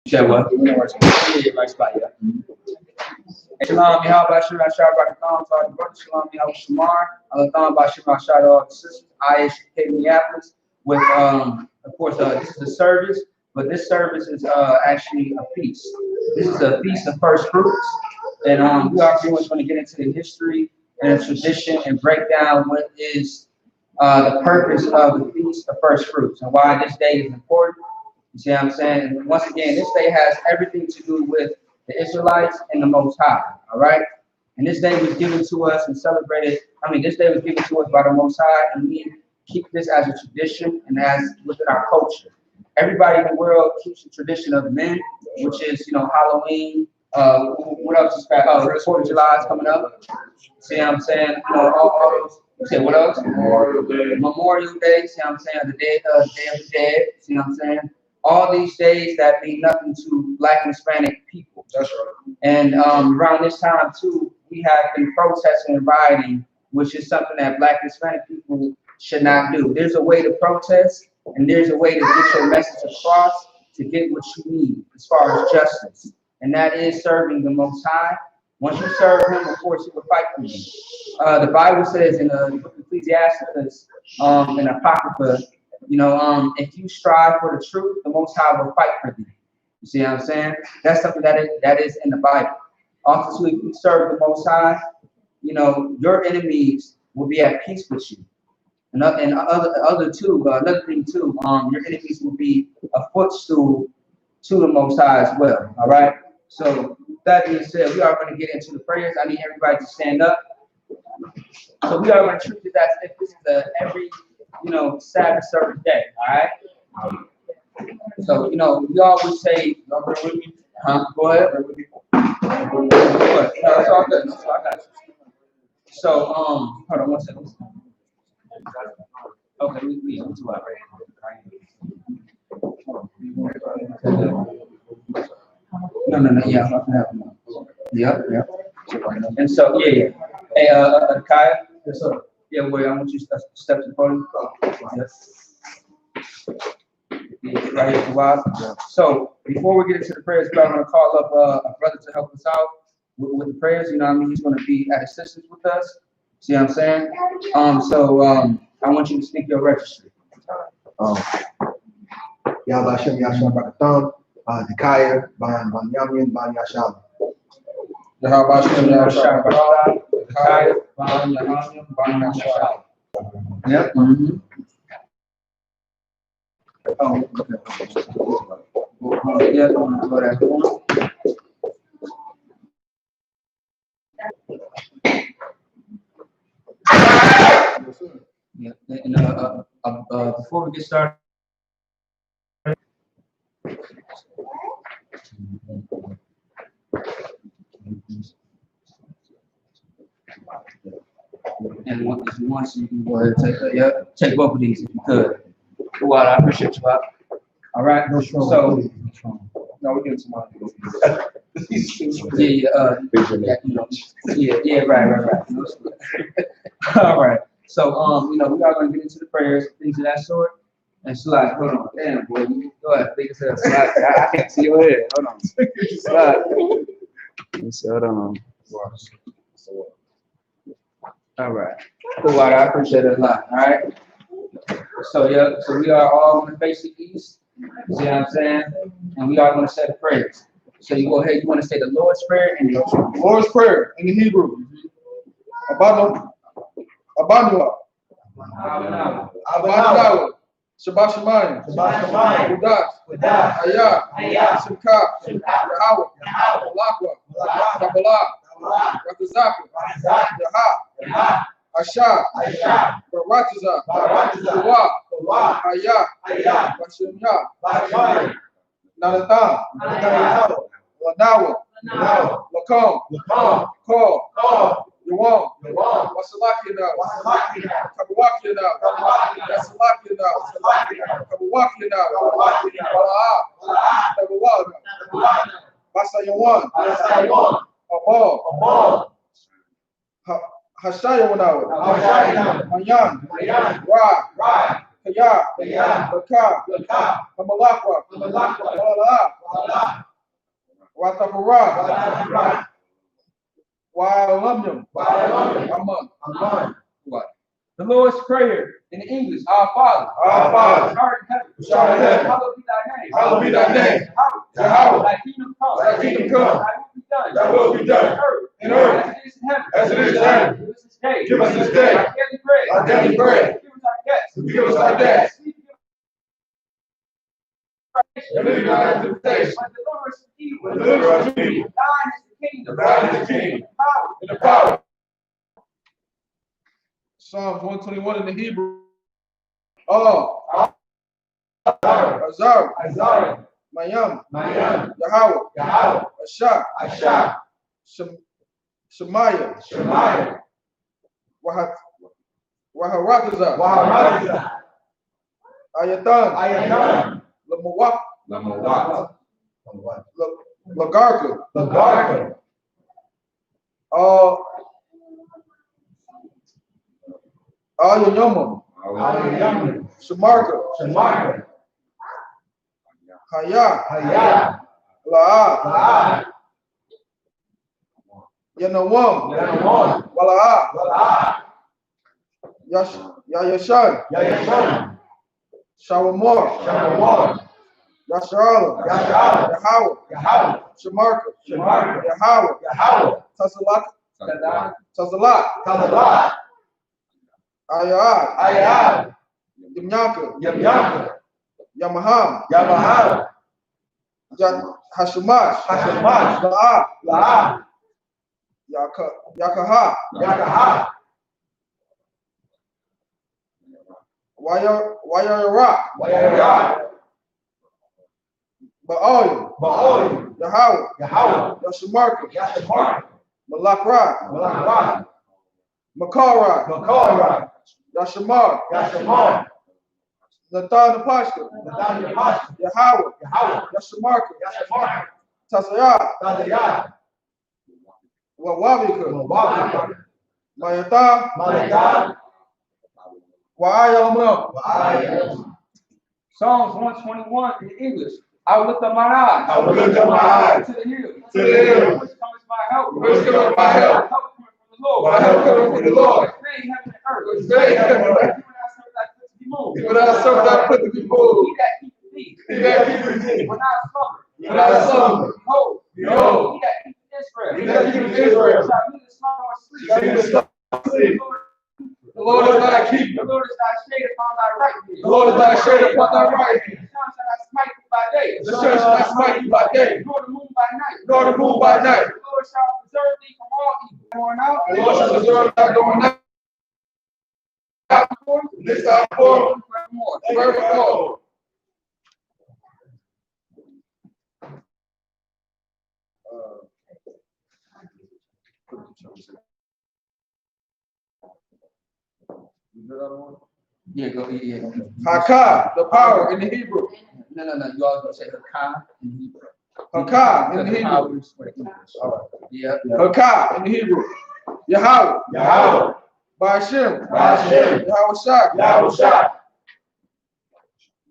said what? Yeah, right spot, yeah. Shalom, Yahweh, Bashir, Rashad, Rakathon, to all the brothers, Shalom, Yahweh, Shamar, Alathon, Bashir, Rashad, all the sisters, I.S.U.P.K, Minneapolis, with, of course, this is a service, but this service is actually a feast. This is a feast of first fruits, and we are pretty much going to get into the history and the tradition and break down what is the purpose of the feast of first fruits and why this day is important. You see what I'm saying? And once again, this day has everything to do with the Israelites and the Most High, all right? And this day was given to us and celebrated, this day was given to us by the Most High, and we keep this as a tradition and as within our culture. Everybody in the world keeps the tradition of men, which is, Halloween, what else is that? Oh, 4th of July is coming up. See what I'm saying? All those, you say what else? Memorial Day, see what I'm saying? The Day of the Dead, see what I'm saying? All these days that mean nothing to Black and Hispanic people. That's right. And around this time too, we have been protesting and rioting, which is something that Black and Hispanic people should not do. There's a way to protest, and there's a way to get your message across to get what you need as far as justice, and that is serving the Most High. Once you serve Him, of course, He will fight for you. The Bible says in the book of Ecclesiastes, in Apocrypha, if you strive for the truth, the Most High will fight for thee. You see what I'm saying? That's something that is in the Bible. Also, if you serve the Most High, your enemies will be at peace with you. Another thing too, your enemies will be a footstool to the Most High as well. All right. So that being said, we are going to get into the prayers. I need everybody to stand up. So we are going to treat it as if this is every Sabbath service day. All right. So we always say, go ahead. Go ahead. No, it's all good. No, I got you. So hold on one second. Okay, we do it right. No, yeah, I'm gonna have one. Yep. And so, yeah. Hey, Kaya? Yes, sir. Yeah, wait, I want you to step to the podium. Yes. Yeah, right here, yeah. So, before we get into the prayers, we're going to call up a brother to help us out with the prayers. He's going to be at assistance with us. See what I'm saying? I want you to speak your registry. Yahweh Hashem Yahshua Barakatam, Dekaya, Ban Yamin, Ban Yasham. Yahweh Hashem Yahshua Barakatam, Dekaya, Ban Yamin, Ban Yasham. Yep. Mm-hmm. Oh, okay. Yeah, go that. Yeah, and before we get started, and if you want, you can go ahead and take both of these if you could. Well, I appreciate you, Bob. All right. So, no, we're getting some money. Right. All right. So, we are going to get into the prayers, things of that sort. And slide, hold on. Damn, boy. Go ahead. Big as hell. Slide. I can't see your head. Hold on. Slide. Let me see. Hold on. All right. Cool, I appreciate it a lot. All right. So we are all going to face the east. See what I'm saying? And we are going to say the prayers. So you go ahead. You want to say the Lord's Prayer in the Lord's Prayer in the Hebrew. Abanu. Shabbat Shemayim. Udas. Ayah. Simcha. Yahweh. Malakwa. Kabbalah. Rakazaka. Yaha. Asha. Baratiza. Kawa. Ayah. Bashimya. Nanathan. Lanawa. Lakom. Call. Yawam. Wasalaki now. Kabawaki now. Yasalaki now. Kabawaki now. Wala'a. Kabawada. Basayawan. Abal. Hashaya Wanawa. Mayan. Ra. Kaya. Baka. Kamalakwa. Wala. Watapara. YAHANNA. Aman. The Lord's Prayer in English, Our Father. Our Father. Which art in heaven. Hallowed be thy name. Hallowed be thy name. Yahweh. Thy kingdom come. Thy kingdom come. Thy will be done. In earth. As it is in heaven. As it is in heaven. Give us this day. Our daily bread. Forgive us our debts. And lead us not into temptation. But deliver us from evil. Thine is the kingdom. Thine is the kingdom. And the power. Psalms 121 in the Hebrew. Azar. Mayam. Yahweh. Ashak. Shemaiah. Waharatazah. Ayatan. Lamawak. Lagarka. Ayanyama. Shamarka. Haya. La'a. Yanawam. Wala'a. Yashan. Shawamor. Yashalam. Yahweh. Shamarka. Yahweh. Tazalat. Ayad. Yamyanka. Yamaham. Hashumash. La'a. Yakaha. Wayara. Ba'olim. Yahweh. Yashamarka. Malakra. Makara. Yashamar. Nathan Pashka. Yahweh. Yashamarka. Tasayah. Wawabika. Mayata. YAHANNA. Psalms 121 in English. I will lift up my eyes. To the hills. Which comes my help. My help coming from the Lord. Which made heaven and earth. Even I serve thy foot to be moved. He that keepeth thee. When I slumber. Behold. He that keepeth Israel. Shall neither slumber nor sleep. The Lord is thy keeper. The Lord is thy shade upon thy right hand. The Lord is thy shade upon thy right hand. The sun shall not smite you by day. The sun shall not smite you by day. Nor the moon by night. The Lord shall preserve thee from all evil. Going out. The Lord shall preserve thy going out. This time forth. Forevermore. Yeah, go. Yeah. Haka, the power in the Hebrew. No. You all gonna say Haka in Hebrew. Haka in the Hebrew. All right. Yeah. Haka in the Hebrew. Yahweh. Ba'ashem. Yahweh Shah.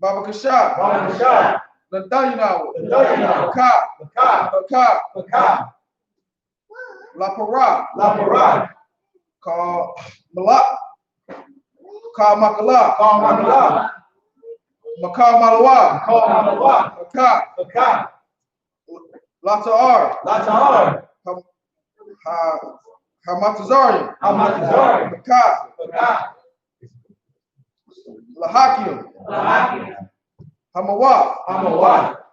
Baba Kashah. Nathanael. Haka. La Call Malak. Call Makala. Makal Malawa. Haka. Lata'ar. Hamatazarian. Haka. Lahakim. Hamawah.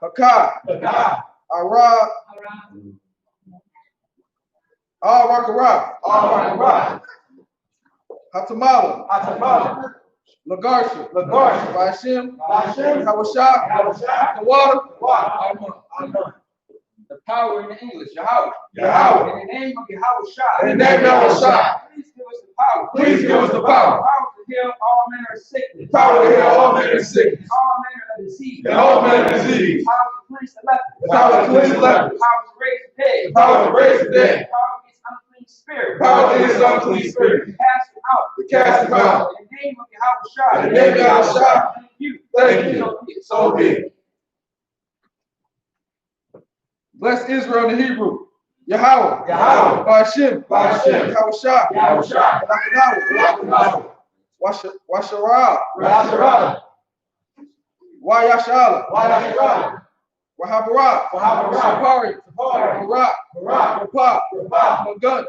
Haka. Ara. Al-Rakara. Hatamala. Lagarsha. Ba'ashem. Hawashah. The water. Amen. The power in the English, Yahweh. In the name of Yahweh Shah. In the name of Yahweh Shah. Please give us the power. Power to heal all manner of sickness. Power to heal all manner of sickness. All manner of disease. And all manner of disease. Power to cleanse the leper. Power to cleanse the leper. Power to raise the dead. Power to raise the dead. Power against unclean spirit. Power against unclean spirit. To cast them out. To cast them out. In the name of Yahweh Shah. In the name of Yahweh Shah. Thank you. Thank you. So be it. Bless Israel in the Hebrew. Yahweh. Yahweh. Y.A.H.U.P.K. Y.A.H.U.P.K. Yahusha. Yahusha. Washarah. Rasharah. YAHANNA. YAHANNA. Wahabarat. Sapari. Barak. Rapap. Magun.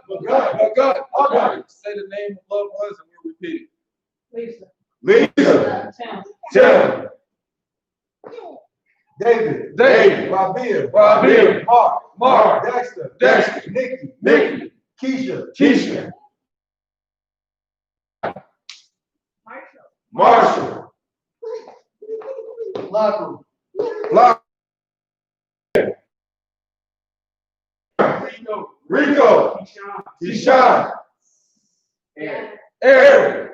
Say the name of loved ones and we'll repeat it. Lisa. Tim. David. Rabia. Mark. Dexter. Nikki. Keisha. Marshall. Lock. Rico. Keyshawn. Aaron.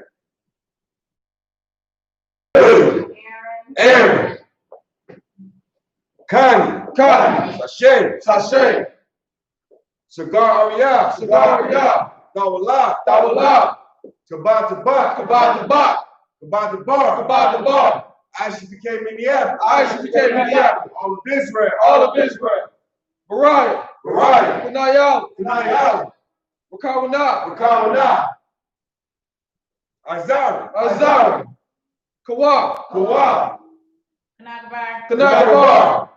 Connie. Sashay. Cigar Ariel. Dawala. Kabat Bar. I.S.U.P.K. Minneapolis. All of Israel. Mariah. Kanayal. Wakawana. Azari. Kawa. Kanagabar.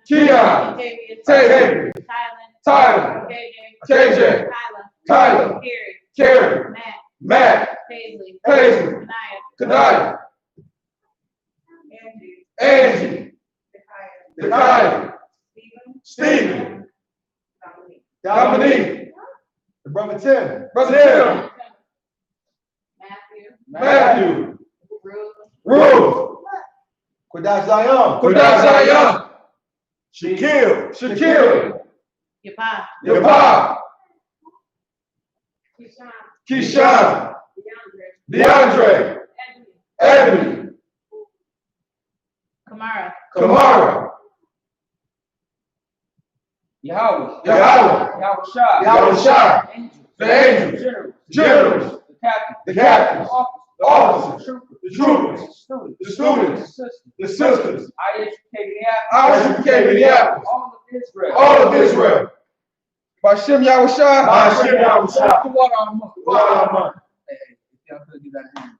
Keon. Taylor. Tyler. KJ. Kyla. Carrie. Matt. Paisley. Kanaya. Angie. Dakaya. Stephen. Dominique. Brother Tim. Matthew. Ruth. Kodash Zion. Shaquille. Yabab. Keyshawn. DeAndre. Ebony. Kamara. Yahweh. Yahusha. Yahushua. The angels. Generals. The captain. The captains. The officers. The troopers. The students. The sisters. I.S.U.P.K. Minneapolis. All of Israel. Bashim Yahushua. Yahusha. Water on month. Hey, if y'all could give that a hand.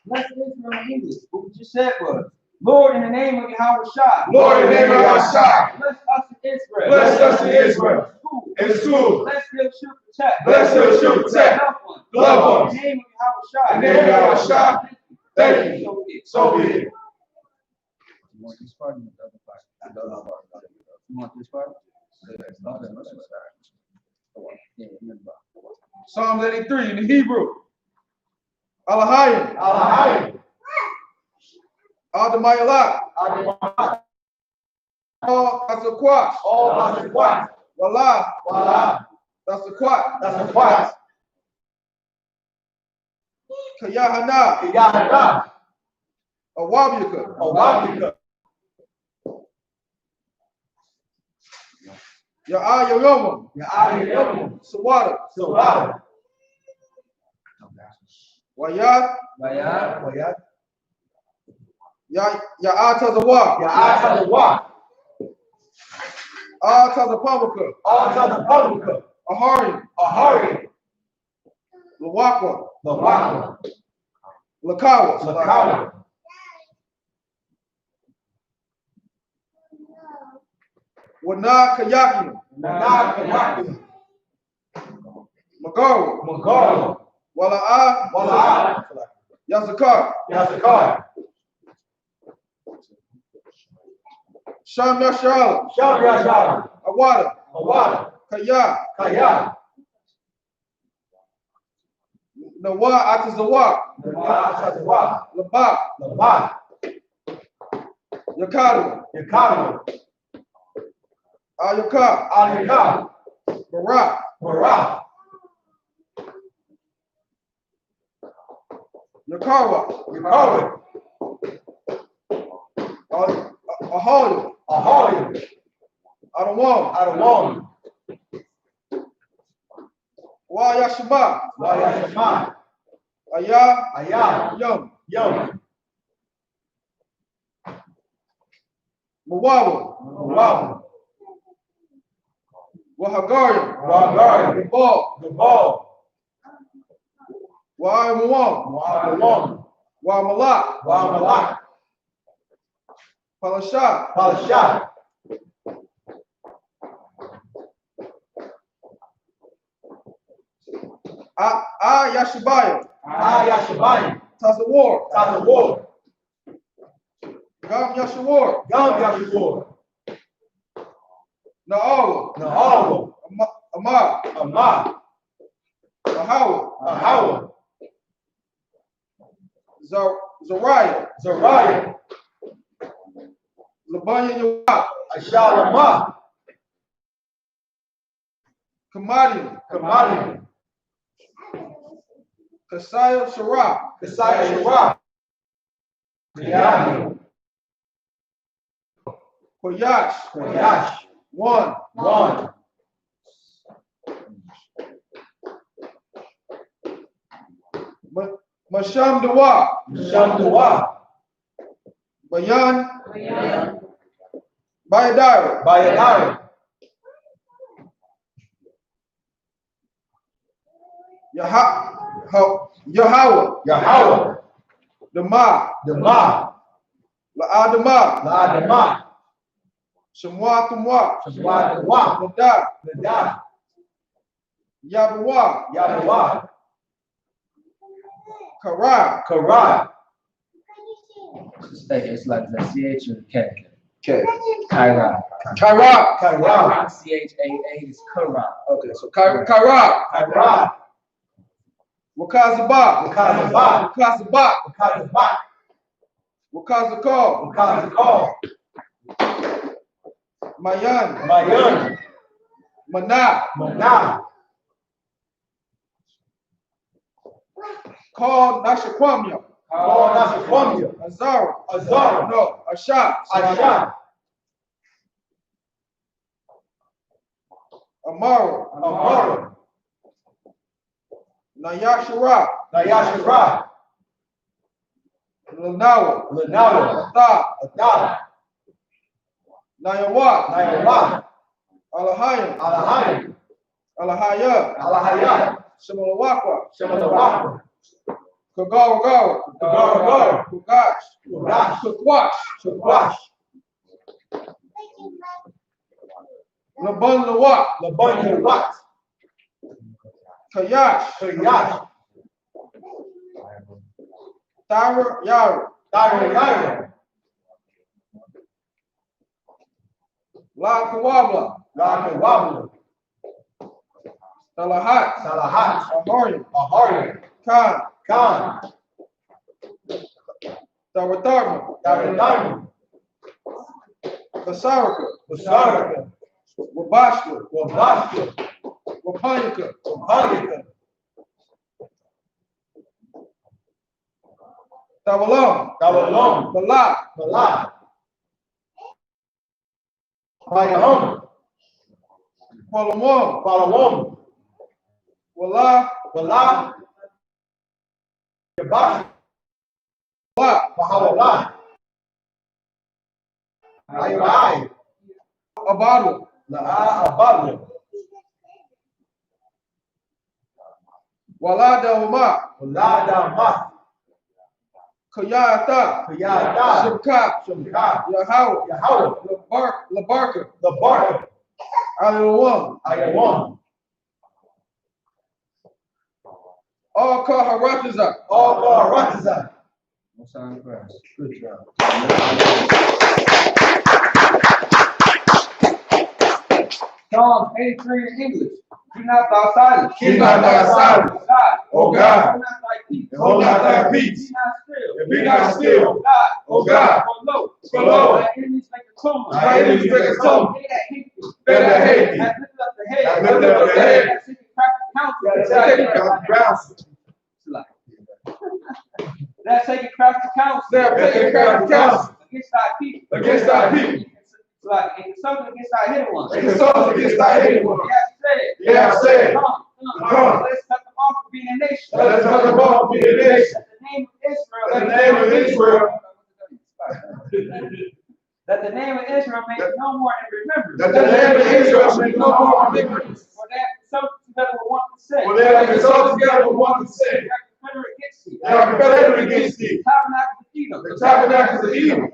Bless Israel in English. What we just said was, Lord, in the name of Yahushua. Bless us in Israel. In school. Bless them, protect. Loved ones. In the name of Yahushua. Thank you. So be it. You want this part? You want this part? Psalms 83 in the Hebrew. Alahayim. Adamayalak. All Asaquat. Wala. That's a quat. Yahanna. I.S.U.P.K. Ya'ayayom. Sawada. Wayat. Ya'atazawak. Altazapamaka. Ahari. Lawakwa. Lakawa. Wana Kayakim. Magaro. Wala'a. Yazakar. Sham Yashalam. Awada. Kaya. Nawa Atazawak. Labak. Yakadu. Ayuka. Barak. Yakawa. Aholim. Adawam. Yashima. Ayah. Yum. Mawawa. Wahagari. The ball. Wa'amawam. Wa'amalak. Palasha. I.S.U.P.K. Tazawar. Gam Yashawar. Na'awa. Amar. Ahawa. Zariah. Labanya Yawak. SHALAM. Kamadi. Kasaya Shara. Koyash. One. Masham Dawa. Bayan. Bayadari. Yahawa. Dama. La'adama. Shamwa Tumwa. Nada. Yabawa. Kara. It's like the CH or K. K. Kaira. CHAA is Kara. Okay, so Kara. Wakazaba. Wakazakal. Mayan. Mana. Called Nashakwamya. Azara. No, Asha. Amara. Nayashara. Lanawa. Atha. Nayawa. Alahaya. Shamalawakwa. Kagawa. Kukwash. Laban Lawak. Kayash. Tara Yara. La Kawabla. Salahat. Aharian. Khan. Tawatarma. Basaraka. Wabashka. Wapanyaka. Tawalam. Bala. Palamwam. Wala. Yabash. Bahawala. Ayurai. Abadu. Wala Dawma. Kayata. Shimka. Yahawa. Labarka. Ayawam. All Kaharatiza. Good job. Psalm 83 in English. Do not thou silence. Keep not thy silence. O God. Hold not thy peace. Be not still. O God. For lo, thy enemies make a tumult. They that hate thee. Have lifted up the head. Have seeking crafty counsel. That's taking crafty counsel. Against thy people. Like, and something against thy hidden ones. They have said, come, let's cut them off from being a nation. Let the name of Israel. That the name of Israel may be no more in remembrance. That the name of Israel may be no more in remembrance. For they have consulted together with one consent. For they have consulted together with one consent. They are confederate against thee. They are confederate against thee. The tabernacles of Edom.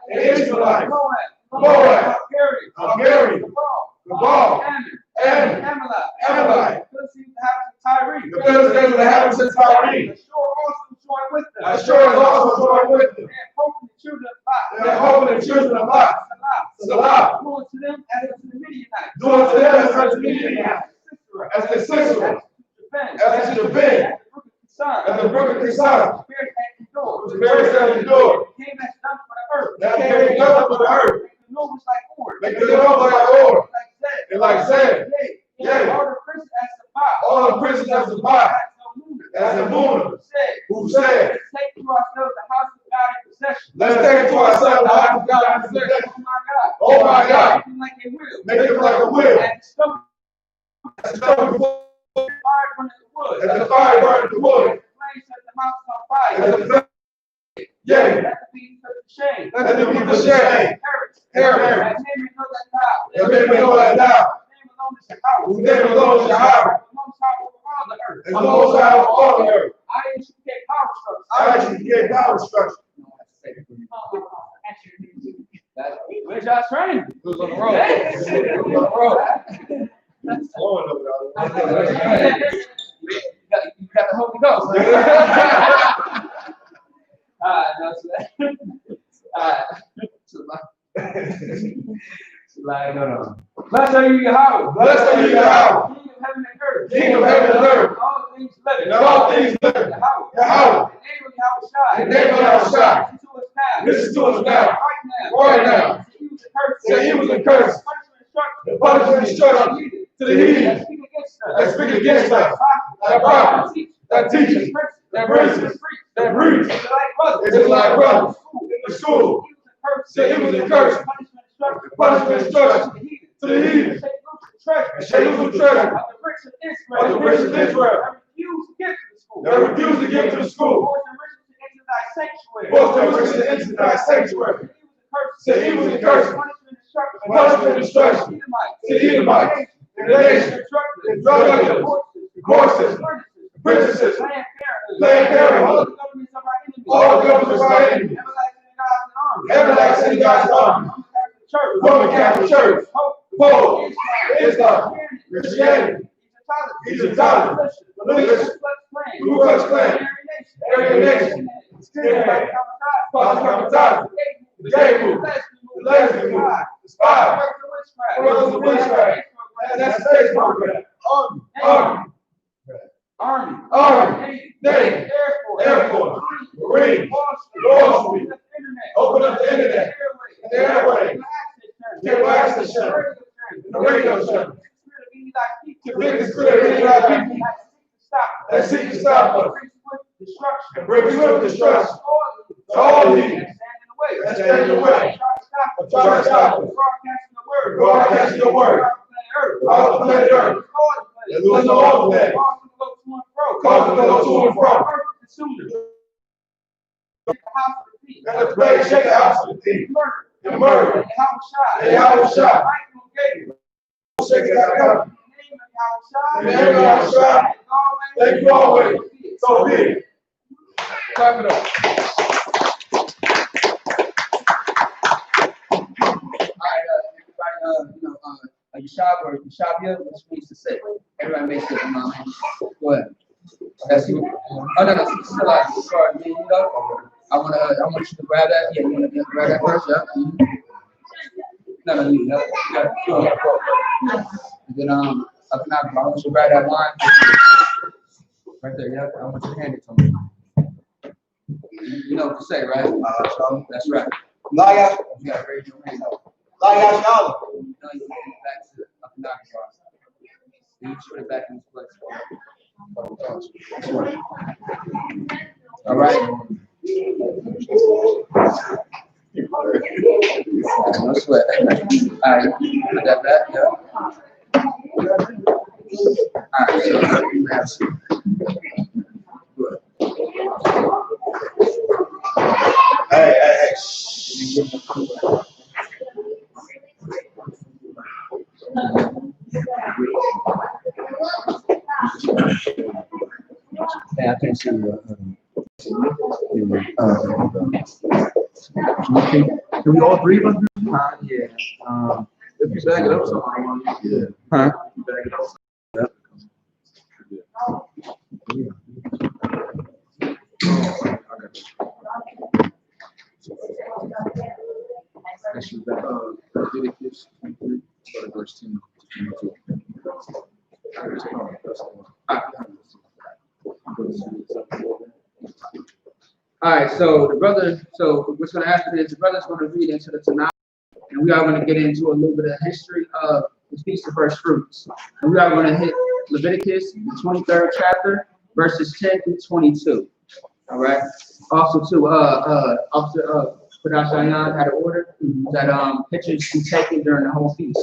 The Israelite. Moab. Hungary. Gabal. Ammon. Amalite. The Philistines of the inhabitants of Tyre. Ashur is also joined with them. They are hoping the children of Lot. They are hoping the children of Lot. Salah. Doing to them as unto the Midianites. Doing to them as unto the Midianites. As the Sisera. As the Jabin. As the brook of Kishon. Which bears that endured. That came done for the earth. Make the Lord like ore. And like sand. Yea. All the princes as the bot. As the moon. Who said, let's take to ourselves the house of God in possession. let's take to ourselves the house of God in possession. Oh my God. Make them like a will. Make them like a will. And stone As the stone fire burns the wood. as the fire burns the wood. Flames set the house on fire. As the flame. Yea. Let the people put to shame. Let the people shame. That name may know that thou. That they may know that thou. Whose name alone is Yahweh. Whose name alone is Yahweh. The most high over all the earth. And the most high of all the earth. I.S.U.P.K power structure. I.S.U.P.K power structure. Where's y'all training? Who's on the road? Who's on the road? Flowing over there. You got the Holy Ghost. No, no. Blessed are you, Yahweh. Blessed are you, Yahweh. King of heaven and earth. King of heaven and earth. All things living. And all things living. Yahweh. The The name of Yahweh. Listen to us now. Right now. Say he was a curse. The punishment struck to the heathen that speak against us. That prophet, that teacher, that princes, that preach. Israelite brothers in the school. Say he was a curse. The punishment struck to the heathen. And shake loose the treasure of the rich of Israel. That refused to give to the school. Forced them to enter thy sanctuary. Say he was a curse. The punishment and destruction to the Edomites, the nation, the drug dealers, the courses, the princesses, land parenthood, all the governments of our enemies, everlasting God's army, the Roman Catholic Church, Pope, Islam, Christianity, Egyptology, religion, Ku Klux Klan, Aryan Nation, Skinhead, Kamikaze, the gay movement, the lesbian movement, the spy, brothers of witchcraft, that's the space program, Army, Navy, Air Force, Marine, Wall Street, open up the internet, and the airways, cable access channel, and the radio channel, to bring the spirit of Israelite people that seek to stop us, and bring swift destruction to all these that stand in the way of trying to stop us, broadcasting your word throughout the planet Earth, and losing all of that, causing to go to and fro, and the plague shake the house of the thief, and murder, and YAHANNA, shake it out. In the name of Yahweh, thank you always. So be it. Clap it up. Everybody, Yashabia, which means to say. Everybody makes it. Go ahead. That's you. Oh no, sorry, man. You know, I want you to grab that. Yeah, you want to grab that first, yeah. No, you got it. And then I want you to grab that line right there. Yeah, I want you to hand it to me. You know what to say, right? That's right. Liar. You got to raise your hand up. Liar, Shalom. No, you hand it back to up and down across. You put it back in its place. All right. No sweat. All right, put that back. Yeah. All right. So you have some. Good. Hey. can't see Can we all three of us? yeah. If you bag it up, someone. Yeah. Huh? You bag it up. Actually, Leviticus 23, verse 10 to 22. All right, so what's going to happen is the brother's going to read into the Tanakh, and we are going to get into a little bit of history of the Feast of First Fruits. And we are going to hit Leviticus, the 23rd chapter, verses 10 through 22. All right. Also, too, Officer Padashayan had an order that pictures be taken during the whole feast.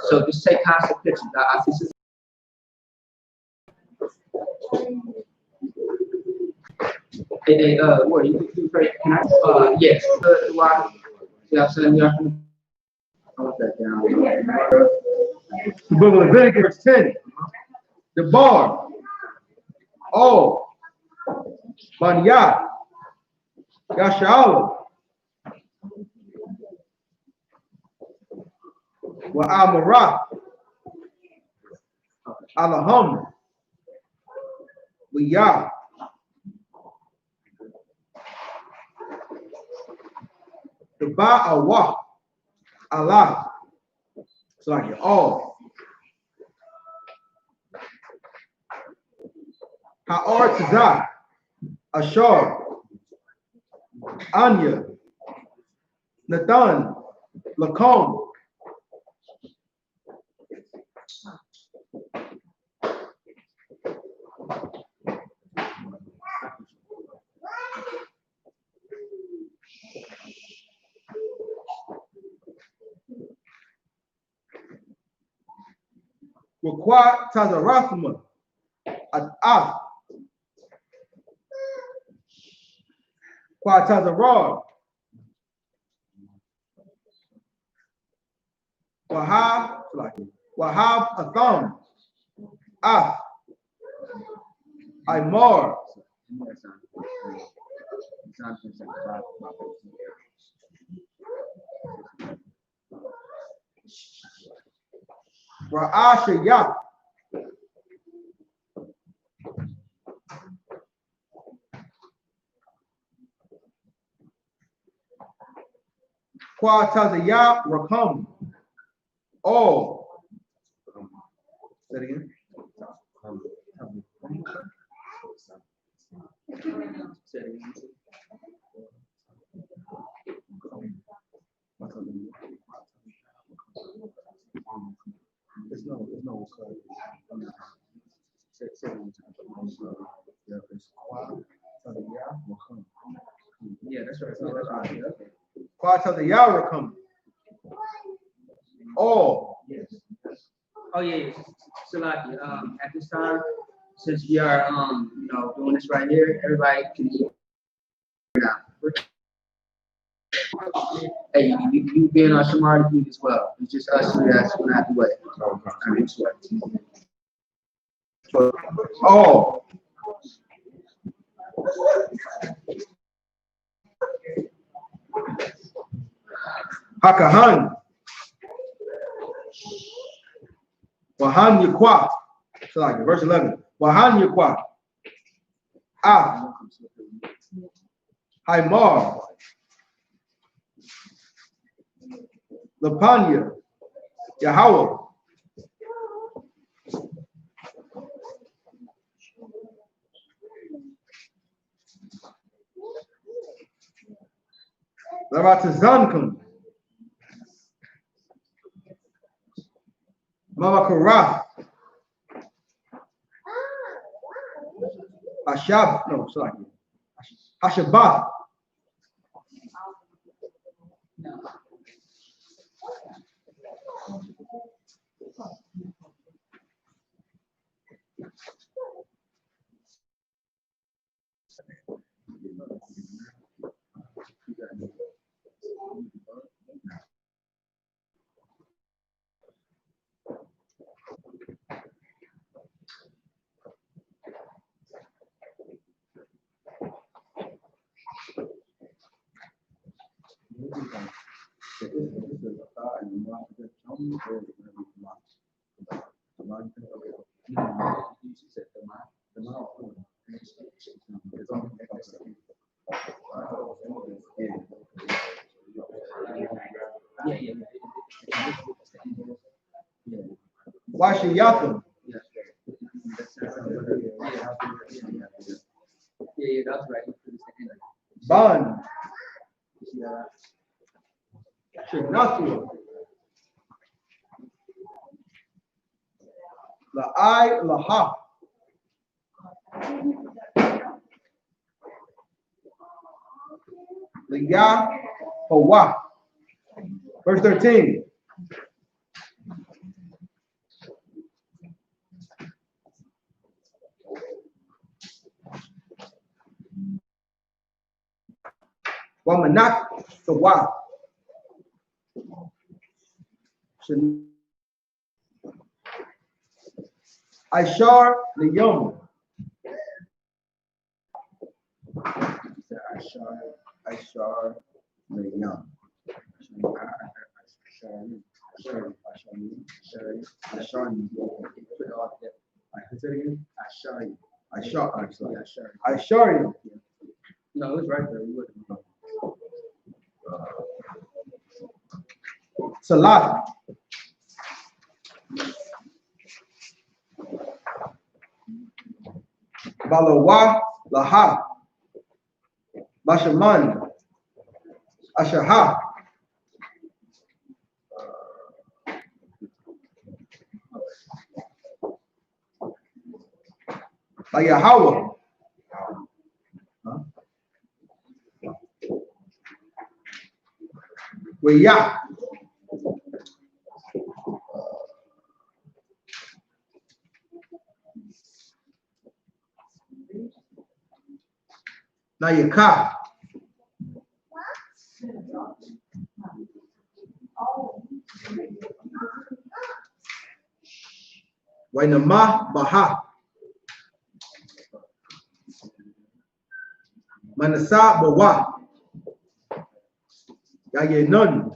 So just take constant pictures. I see. What you pray? Can I? Yes. Why? Yeah, I'm saying you have to. I'll put that down. The book of Leviticus 10. The bar. Oh. Banya. Yashalam. Wa Amara. Alaham. Wiyah. The Ba'awah. Allah. So like it all. Ha'ar Tazah. Ashar. Anya. Nathan. Lakom. Wakwa Tazarathma. At Kwa Tazarar. Wahab Atham. Imar. Ra'ashayah. Kwa Tazayah Rakam. All. Say it again. Say it again. There's no. Yeah, that's right. Yeah. Kwa Tazayah Rakam. All. Oh yeah. Salaki. At this time, since we are doing this right here, everybody can eat now. Hey, you being on Shamar, you as well. It's just us three that's going to have to wait. I mean, sweat. All. Hakahan. Wahan Yakwa. So like verse 11. Wahan Yakwa. Haimar. Lapanya. Yahweh. Laratazankum. Mavakarath. Ashab. No, sorry. Hashabath. YAHANNA. Yeah, that's right. Ban. Shinatua. Laha. Yahawa. Verse 13. Wamanak Sawa. Ishar Liyom. Ishar Liyom. Ishar. No, it's right there. You wouldn't know. Salat. Balawa Laha. Bashaman. Ashaha. Yahawa. Yah. Now you cop. Wainama Baha. Manasa Bawa. Yaye Nun.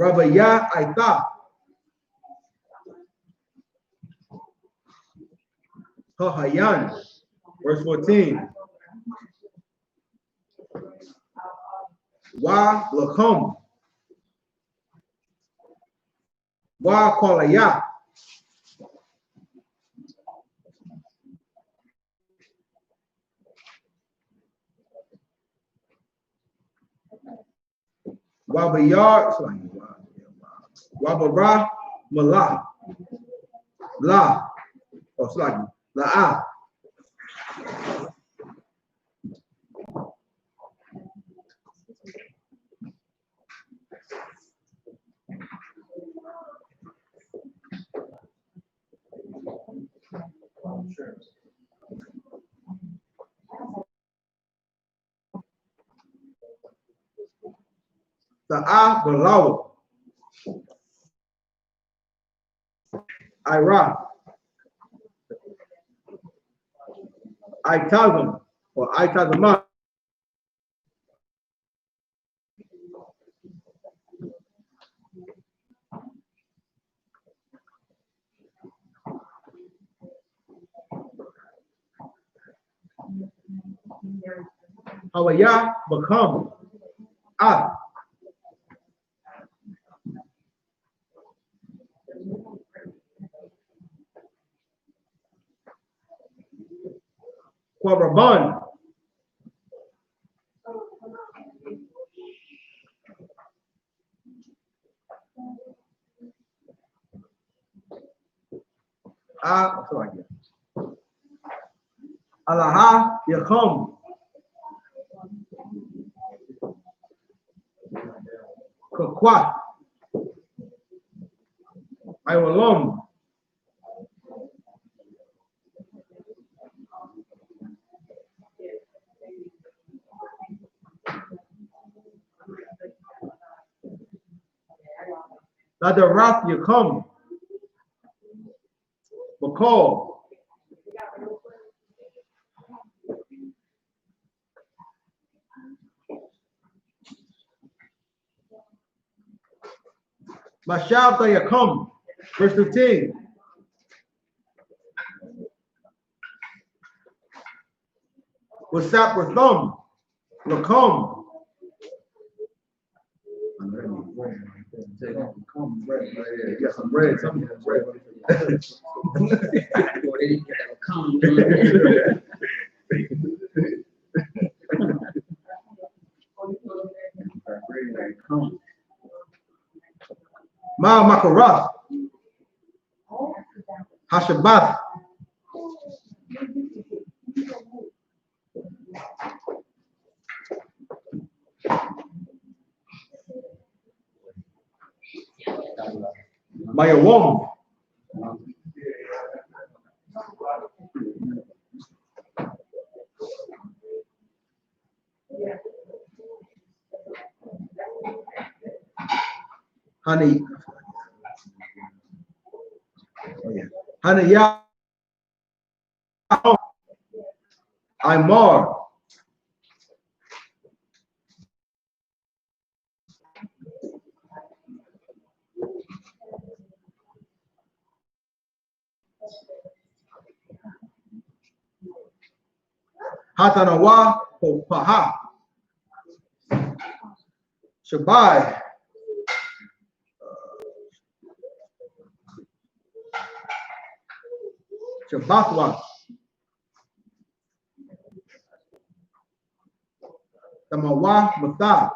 Rabaya Aita. Hahayan. Verse 14. Wa Lakum. Wa Kolaya. Wabayar. Wabara Mala. La. Oh, sluggy. La. Sa'a Balaw. Ira. I tell them, or I tell them up. Hawaya become up. Quabraban. Sorry. Alaha Yakum. Kakwat. Iwalom. Let the wrath you come. McCall. Mashalta Yakum, verse 15. Wasap with thumb, Lakum. You got some bread, something bread. Ma Makarath, Hashabath. Mayawom. Honey. Oh, yeah. Honey, yeah. Imar. Hatanawa Paha. Shabai. Shabbatwa. Tamawa Matha.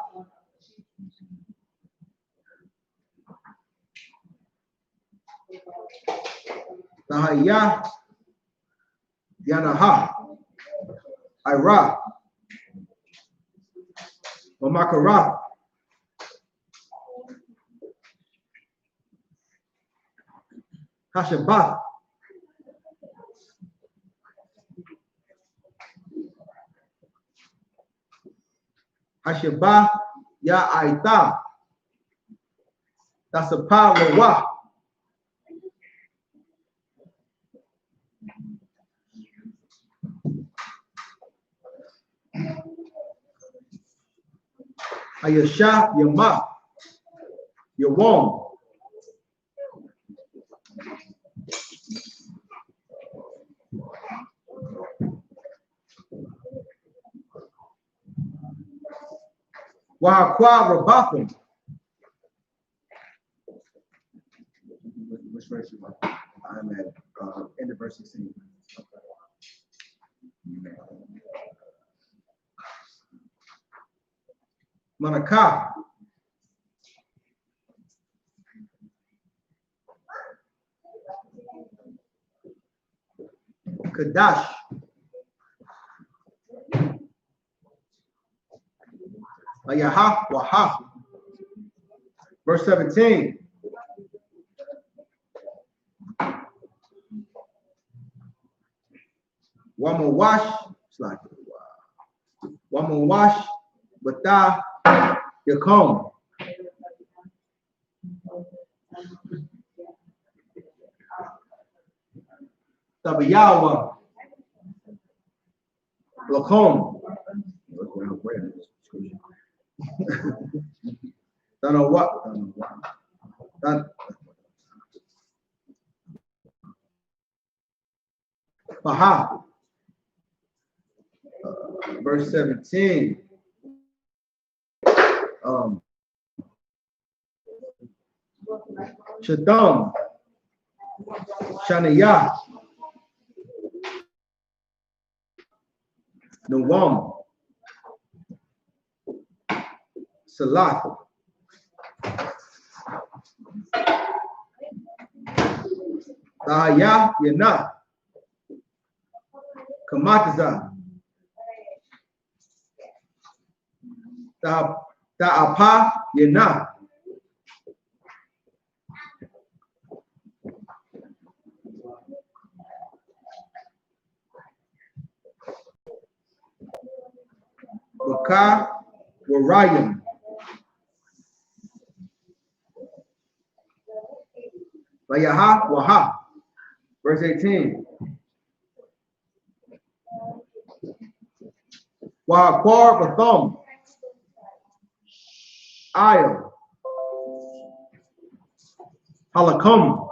Tahaya Yanaha. Ira. Mamakara. Hashabath. Hashabah Ya Aita. That's a power of what? Ayasha Yama. You won't. Wahakwa Rabathim. Which verse you want? I'm at end of verse 16. Manakah. Kadash. Ayaha Waha. Verse 17. Wamawash. It's like Wamawash. Bata Yakom. Tabayawa. Lakom. Don't know what. Baha. Verse 17. Shadam. Shaniyah. Nawam. Salat. Tahaya Yana. Kamataza. Ta'apa Yana. Baka Warayim. YAHANNA. Verse 18. Wahakwar Bathum. Ayah. Halakum.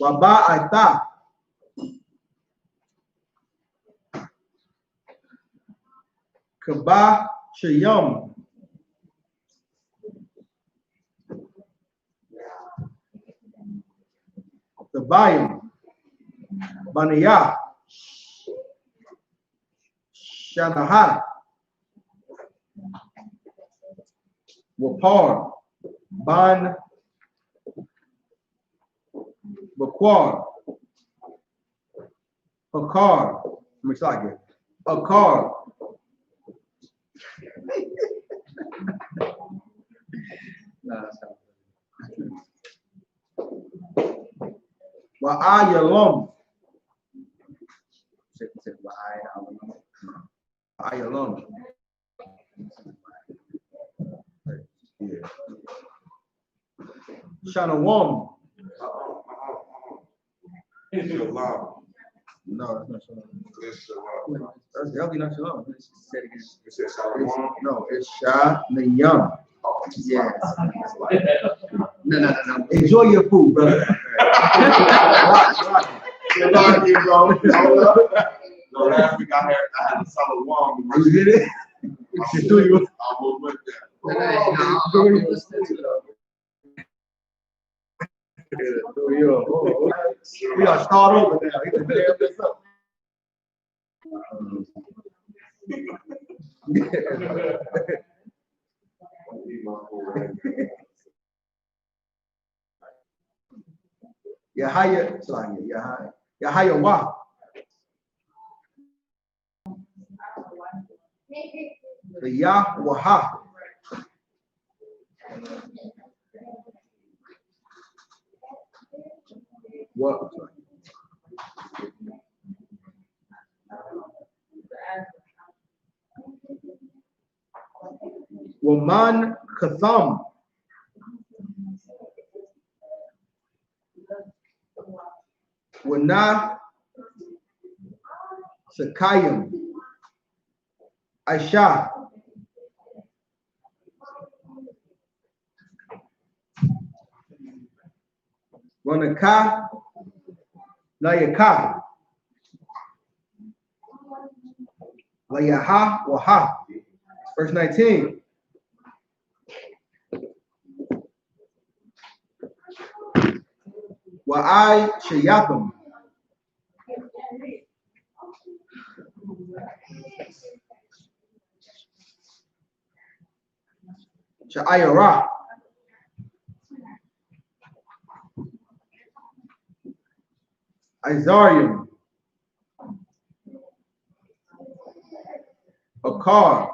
Waba'ata. Kaba Shayum. Tabayim. Baniyah. Shanahat. Wapar. Ban. Bakwar. Hakar. Let me start again. Hakar. Wa'ayalum. Ayalum. Shanawam. It's SHALAM. No, that's not Shalom. It's SHALAM. That's definitely not Shalom. Say it again. It says SHALAM. No, it's Shanayam. Yes. No. Enjoy your food, brother. No, last week I had a SHALAM. You did it? I almost went there. We gotta start over now. Yahaya Wa. The Yahwaha. What? Waman Katham. Wana Sakayim. Aisha. Wanaka Layaka. Layaha Waha. Verse 19. Wa'ai Shayapim. Sha'ayara. Izarium. Akar.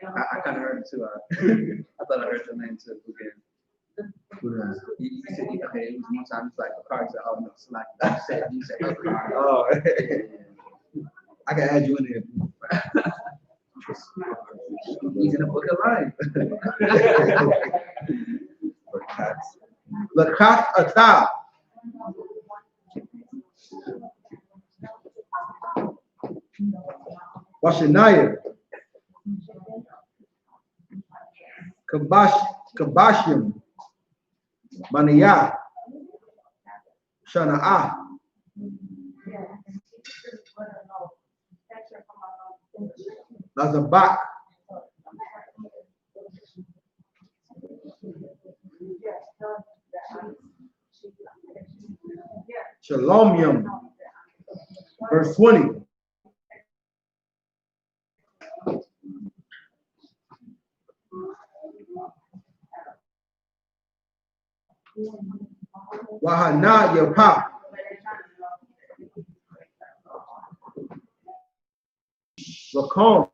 I kind of heard it too. I thought I heard your name too. Again. You said, okay, it was one time, it's like a car. You said, oh, no, it's like, you said, a car. Oh, I can add you in there. He's in the book of life. Lakat Atah. Washanaya. Kabashim. Maniyah. Shana'ah. Lazabak. Shalomium. Verse 20. YAHANNA YAHWAH. Lakom.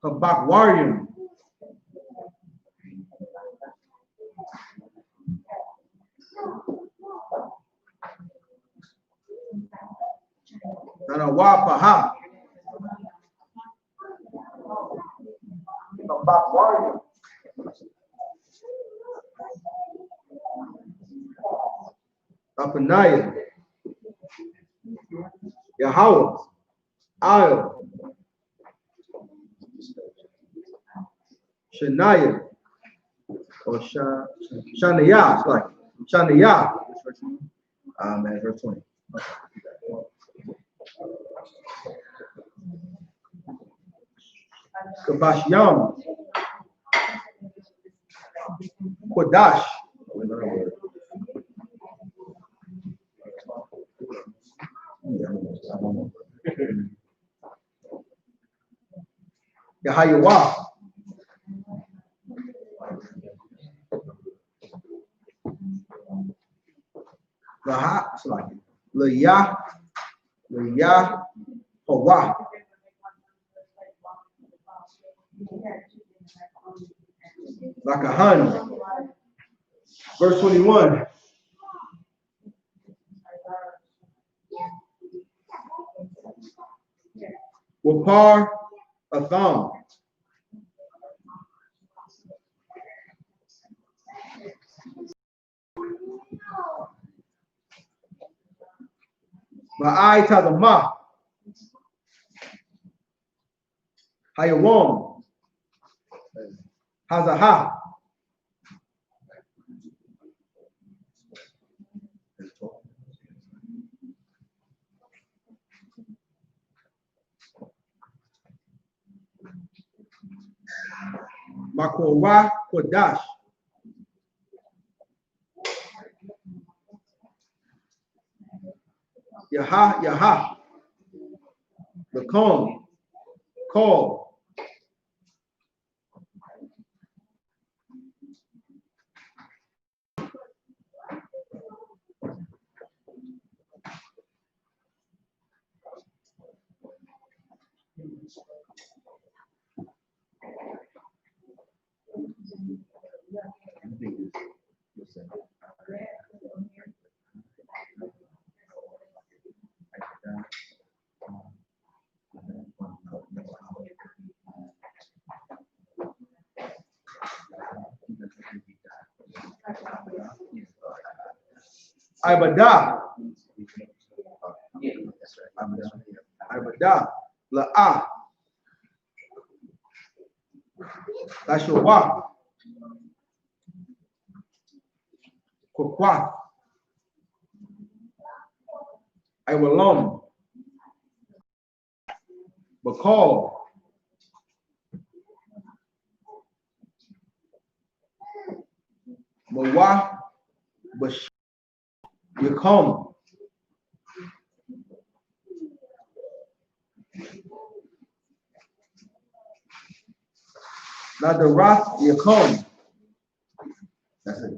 Kabakwarium. Nanawapaha. Kabakwarium. Apanaya. Yahweh. Io. Shania. Or Shania. It's like Shania. Man, verse 20. Kabashyam. Kodash. Yahayawa. Laha, it's like Liyah, Hawa. Like a hun. Verse 21. Wapar Atham. Ma'ai Tadama. Hayawam. Hazaha. Makowa Kodash. Yaha. Lakom. Call. Ibadah. Ibadah. La'ah. Lashawah. Kwakwa. Iwalom. Bakal. Mawah. Bash. Yakom. Nadarat Yakom. That's it.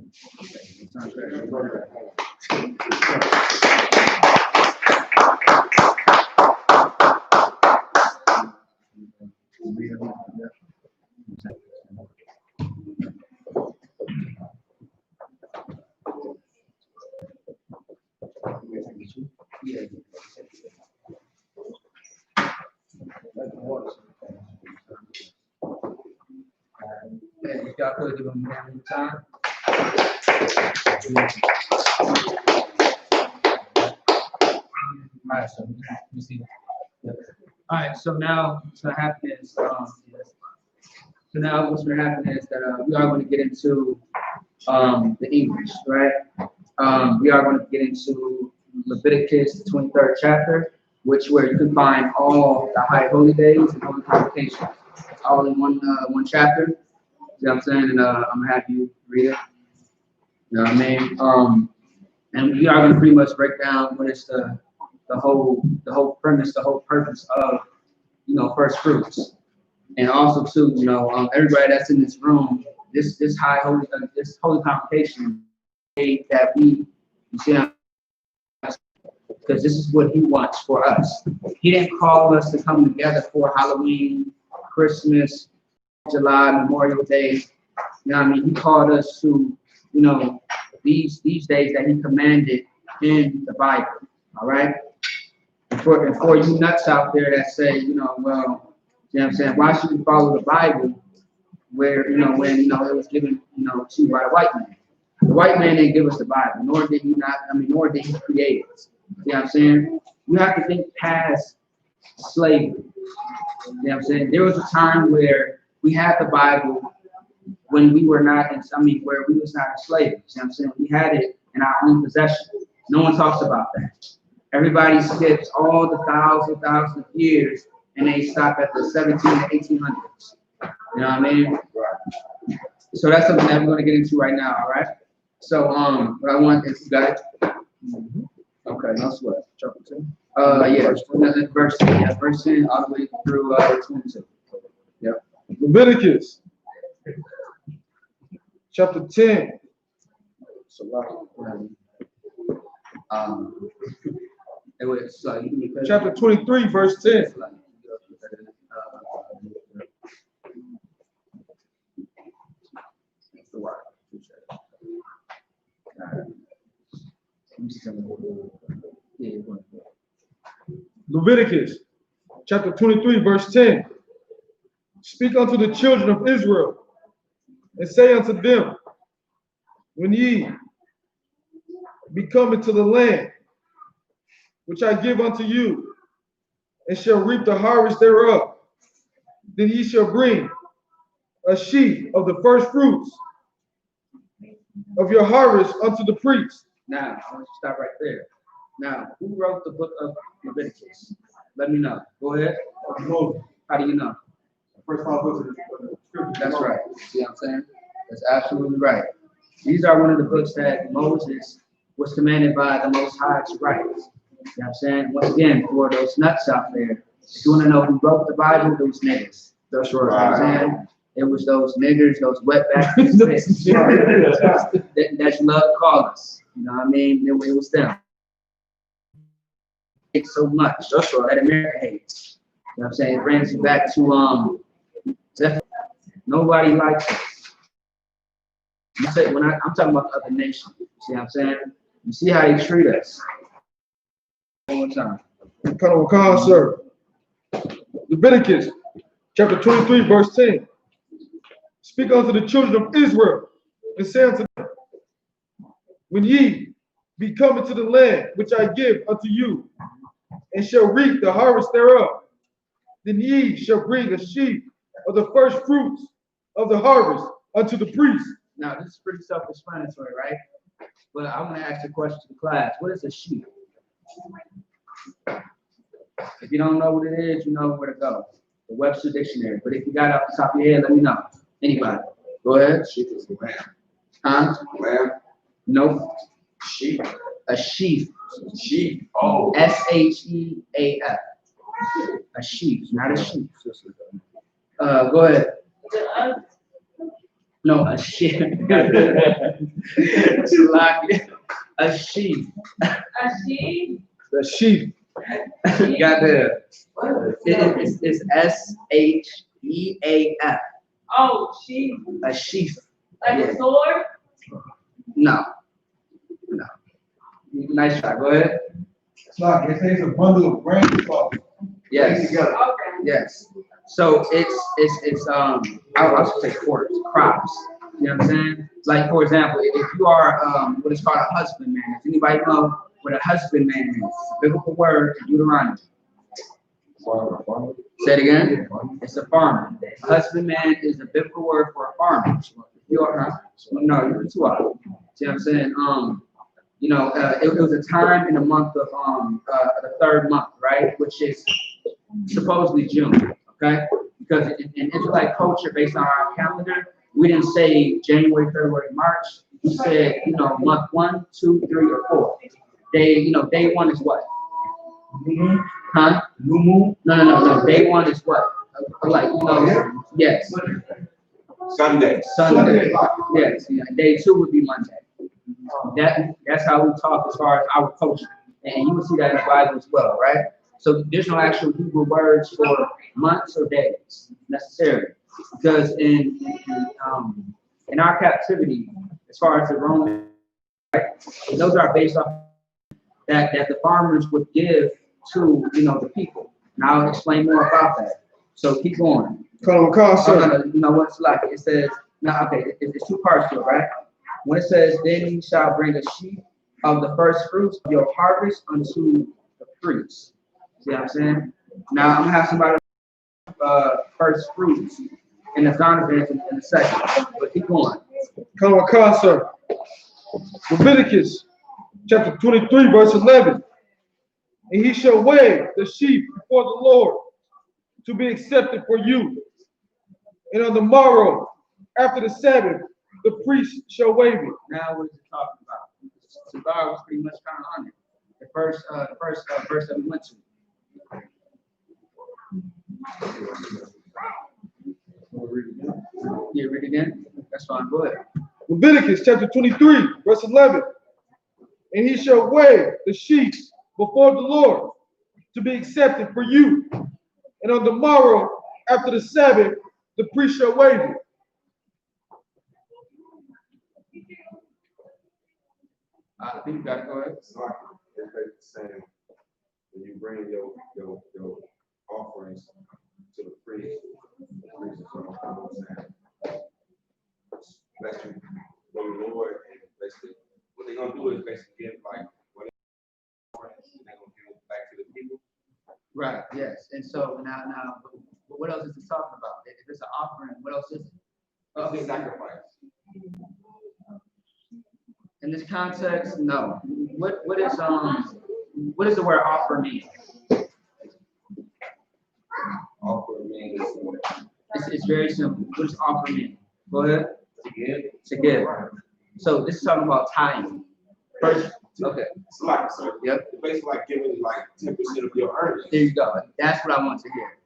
If y'all could give them one more time. All right, so let me see. Yep. All right, so now what's gonna happen is, so now what's gonna happen is that we are going to get into the English, right? We are going to get into Leviticus, the 23rd chapter, where you can find all the high holy days and holy convocations, all in one chapter. You know what I'm saying? And I'm gonna have you read it. You know what I mean? And we are gonna pretty much break down what is the whole premise, the whole purpose of, first fruits. And also too, everybody that's in this room, this holy convocation that we, you see, because this is what he wants for us. He didn't call us to come together for Halloween, Christmas, July, Memorial Day. You know what I mean? He called us to, you know, these days that he commanded in the Bible. All right? And for you nuts out there that say, you know, well, you know what I'm saying, why should we follow the Bible where, you know, when, you know, it was given, you know, to by a white man? The white man didn't give us the Bible, nor did nor did he create it. You know what I'm saying? You have to think past slavery. You know what I'm saying? There was a time where we had the Bible when we were not where we was not enslaved. You know what I'm saying? We had it in our own possession. No one talks about that. Everybody skips all the thousands of years and they stop at the 17 to 1800s. You know what I mean? Right. So that's something that we're going to get into right now, all right? So what I want is, you got it? Okay, no sweat. Verse 10 all the way through 22. Yep. Leviticus chapter 10. It was chapter 23, verse 10. Leviticus chapter 23, verse 10. Speak unto the children of Israel, and say unto them, when ye be come into the land which I give unto you, and shall reap the harvest thereof, then ye shall bring a sheaf of the first fruits of your harvest unto the priest. Now, I want to stop right there. Now, who wrote the book of Leviticus? Let me know. Go ahead. How do you know? First 5 books of the scripture. That's right. See what I'm saying? That's absolutely right. These are one of the books that Moses was commanded by the Most High to write. You know what I'm saying? Once again, for those nuts out there, if you want to know who wrote the Bible, those niggas. That's right. You know what I'm saying? It was those niggers, those wetbacks, that you love to call us. You know what I mean? It was them. It's so much. That's right. That America hates. You know what I'm saying? It brings you back to nobody likes us. I'm talking about other nations. See what I'm saying? You see how they treat us. One more time. Come on, sir. Leviticus chapter 23, verse 10. Speak unto the children of Israel, and say unto them, when ye be come into the land which I give unto you, and shall reap the harvest thereof, then ye shall bring a sheaf of the first fruits of the harvest unto the priest. Now, this is pretty self-explanatory, right? But I want to ask a question to the class. What is a sheep? If you don't know what it is, you know where to go. The Webster Dictionary. But if you got it off the top of your head, let me know. Anybody? Go ahead. Sheep is a lamb. Huh? Lamb. Nope. Sheep. A sheaf. Sheep. Oh. S-H-E-A-F. A sheep, not a sheep. Go ahead. No, a sheep. A sheep. A sheep? The sheep. Goddamn. It's S-H-E-A-F. Oh, sheep. A sheaf. Like a sword? No. Nice try. Go ahead. It's like it's a bundle of branches Yes. together. Okay. Yes. So it's I should say crops. You know what I'm saying? Like, for example, if you are what is called a husbandman, does anybody know what a husbandman is? It's a biblical word in Deuteronomy. Say it again. It's a farmer. A husbandman is a biblical word for a farmer. You're too out. See what I'm saying? It was a time in the month of the third month, right? Which is supposedly June, okay? Because in Israelite culture, based on our calendar, we didn't say January, February, March. We said, month 1, 2, 3, or 4. Day one is what? Huh? New moon? No. Day one is what? Yes. Sunday. Yes. Yeah. Day 2 would be Monday. That's how we talk as far as our culture. And you will see that in the Bible as well, right? So there's no actual Hebrew words for months or days necessarily, because in our captivity, as far as the Roman, right, those are based off that the farmers would give to the people. And I'll explain more about that. So keep going. Call sir. You know what it's like. It says now. Okay, it's two parts to it, right? When it says, "Then you shall bring a sheaf of the first fruits of your harvest unto the priest." See what I'm saying? Now I'm gonna have somebody first fruits in the Donovan in a second, but keep going. Call sir. Leviticus chapter 23, verse 11. And he shall weigh the sheep before the Lord to be accepted for you. And on the morrow, after the Sabbath, the priest shall weigh it. Now what is it talking about? Cigar was pretty much kind of on it. The first verse that we went to. Yeah, read it again. That's fine. Go ahead. Leviticus chapter 23, verse 11. And he shall weigh the sheep before the Lord to be accepted for you. And on the morrow, after the Sabbath, the priest shall weigh it. I think you got to go ahead. It's like the same. When you bring your offerings to the priest is going to come and bless you for the Lord. And basically, what they're going to do is basically give like what they're going to give it back to the people. Right. Yes. And so now, what else is it talking about? If it's an offering, what else is it? It's a sacrifice. In this context, no. What is the word offer mean? Offer means It's very simple. What does offer mean? Go ahead. to give. To give. So this is talking about tithing. First, okay. It's like, sir. Yep. It's basically like giving like 10% of your earnings. There you go. That's what I want to hear.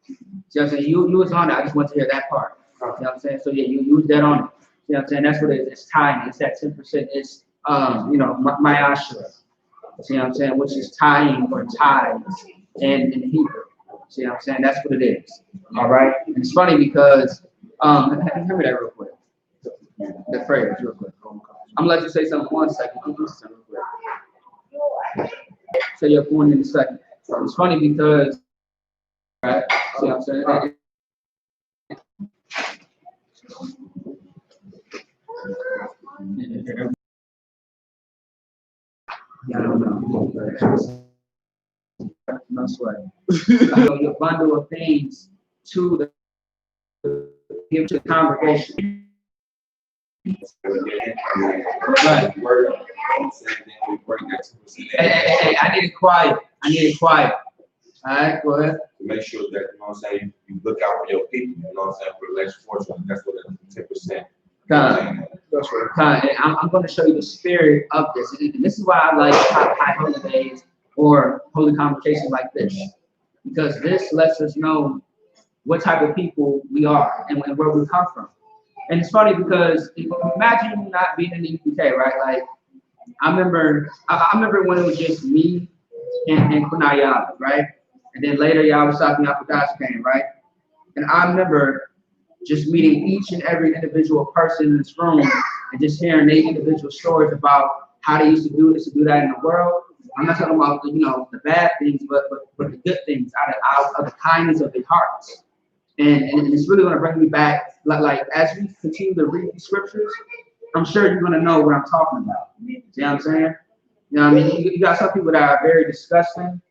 See what I'm saying? You was on it. I just want to hear that part. You know what I'm saying? So yeah, you was dead on it. You know what I'm saying? That's what it is. It's tithing. It's that 10%. It's Y.A.H.N.A. See what I'm saying? Which is tithing or tithes in Hebrew. See what I'm saying? That's what it is. All right. And it's funny because hear me that real quick. The phrase real quick. I'm gonna let you say something 1 second. Something real quick. Say your point in a second. It's funny because, right? See what I'm saying? Yeah, I don't know. No sweat. Your bundle of things to give to the congregation. Right. Hey, I need it quiet. All right, go ahead. To make sure that, you know what I'm saying, you look out for your people, you know what I'm saying, for the next fortune. That's what the 10%. That's right. I'm going to show you the spirit of this. And this is why I like high holy days or holy convocations like this. Because this lets us know what type of people we are and where we come from. And it's funny because imagine not being in the U.K., right? Like, I remember when it was just me and Kunayab, right? And then later, Y.A.H.N.A. came, right? And I remember just meeting each and every individual person in this room and just hearing their individual stories about how they used to do this and do that in the world. I'm not talking about the bad things, but the good things out of the kindness of their hearts. And it's really going to bring me back, like as we continue to read these scriptures, I'm sure you're going to know what I'm talking about. You know what I'm saying? You know what I mean? You got some people that are very disgusting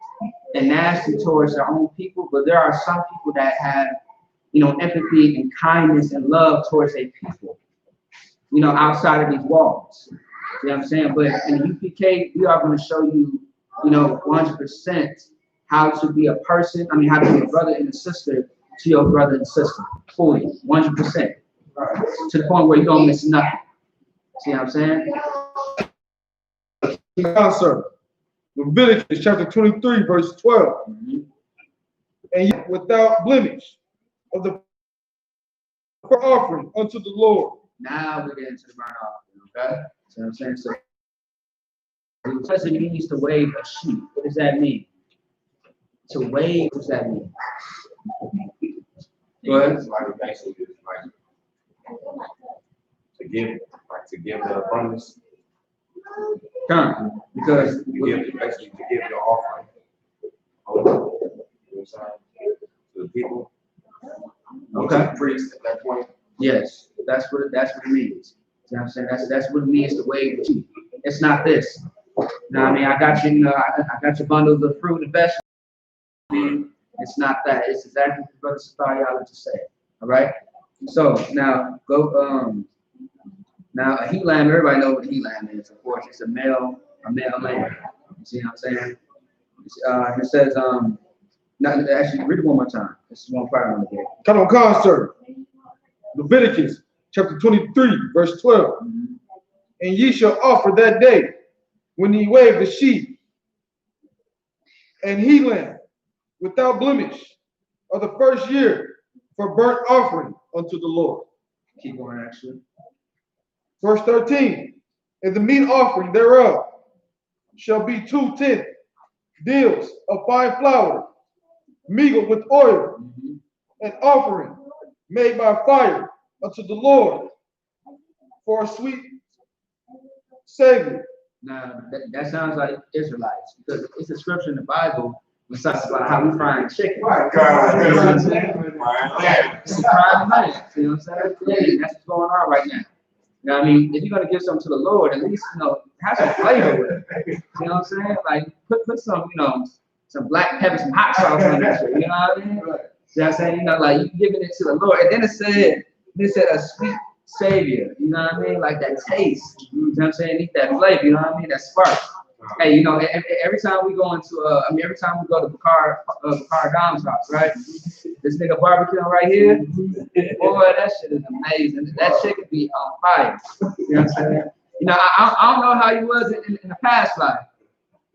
and nasty towards their own people, but there are some people that have, empathy and kindness and love towards their people, outside of these walls. You know what I'm saying? But in the U.P.K, we are going to show you, 100% how to be a person, how to be a brother and a sister to your brother and sister, fully, 100%, to the point where you don't miss nothing. See what I'm saying? Answer. Leviticus chapter 23, verse 12. And yet without blemish of the offering unto the Lord. Now we get into the burnt offering, okay? See what I'm saying? So it means to wave a sheep. What does that mean? To waive, what does that mean? Go ahead. Like basically is like to give the abundance. Come, because Basically to give the offering. You know what I'm saying? To the people. Okay. To the priest at that point. yes, that's what it means. You know what I'm saying? That's what it means to waive the sheep. It's not this. You know what I mean? I got you, I got your bundles of fruit and vegetables. I mean, it's not that. It's exactly what Brother Safari just said. All right. So now go. Now a heat lamb. Everybody knows what a heat lamb is. Of course, it's a male lamb. You see what I'm saying? It says Not actually read it one more time. This is one part on here. Come on, concert. Leviticus chapter 23, verse 12. And ye shall offer that day when ye wave the sheep and he lamb without blemish of the first year for burnt offering unto the Lord. Keep going, actually. Verse 13. And the meat offering thereof shall be 2 deals of fine flour, mingled with oil, an offering made by fire unto the Lord for a sweet savor. Now, that sounds like Israelites, because it's a scripture in the Bible that talks about how we frying chicken. Right. You know what I'm saying? It's frying money. You know what I'm saying? Yeah, that's what's going on right now. You know what I mean? If you're going to give something to the Lord, at least, have some flavor with it. You know what I'm saying? Like, put some, some black pepper, some hot sauce on that shit. You know what I mean? You know what I'm saying? Like, you giving it to the Lord. And then it said a sweet savior. You know what I mean? Like that taste. You know what I'm saying? Eat that flavor. You know what I mean? That spark. Hey, every time we go into, every time we go to Bakar Dom's house, right? This nigga barbecuing right here, boy, that shit is amazing. That shit could be on fire. You know what I'm saying? I don't know how you was in the past life,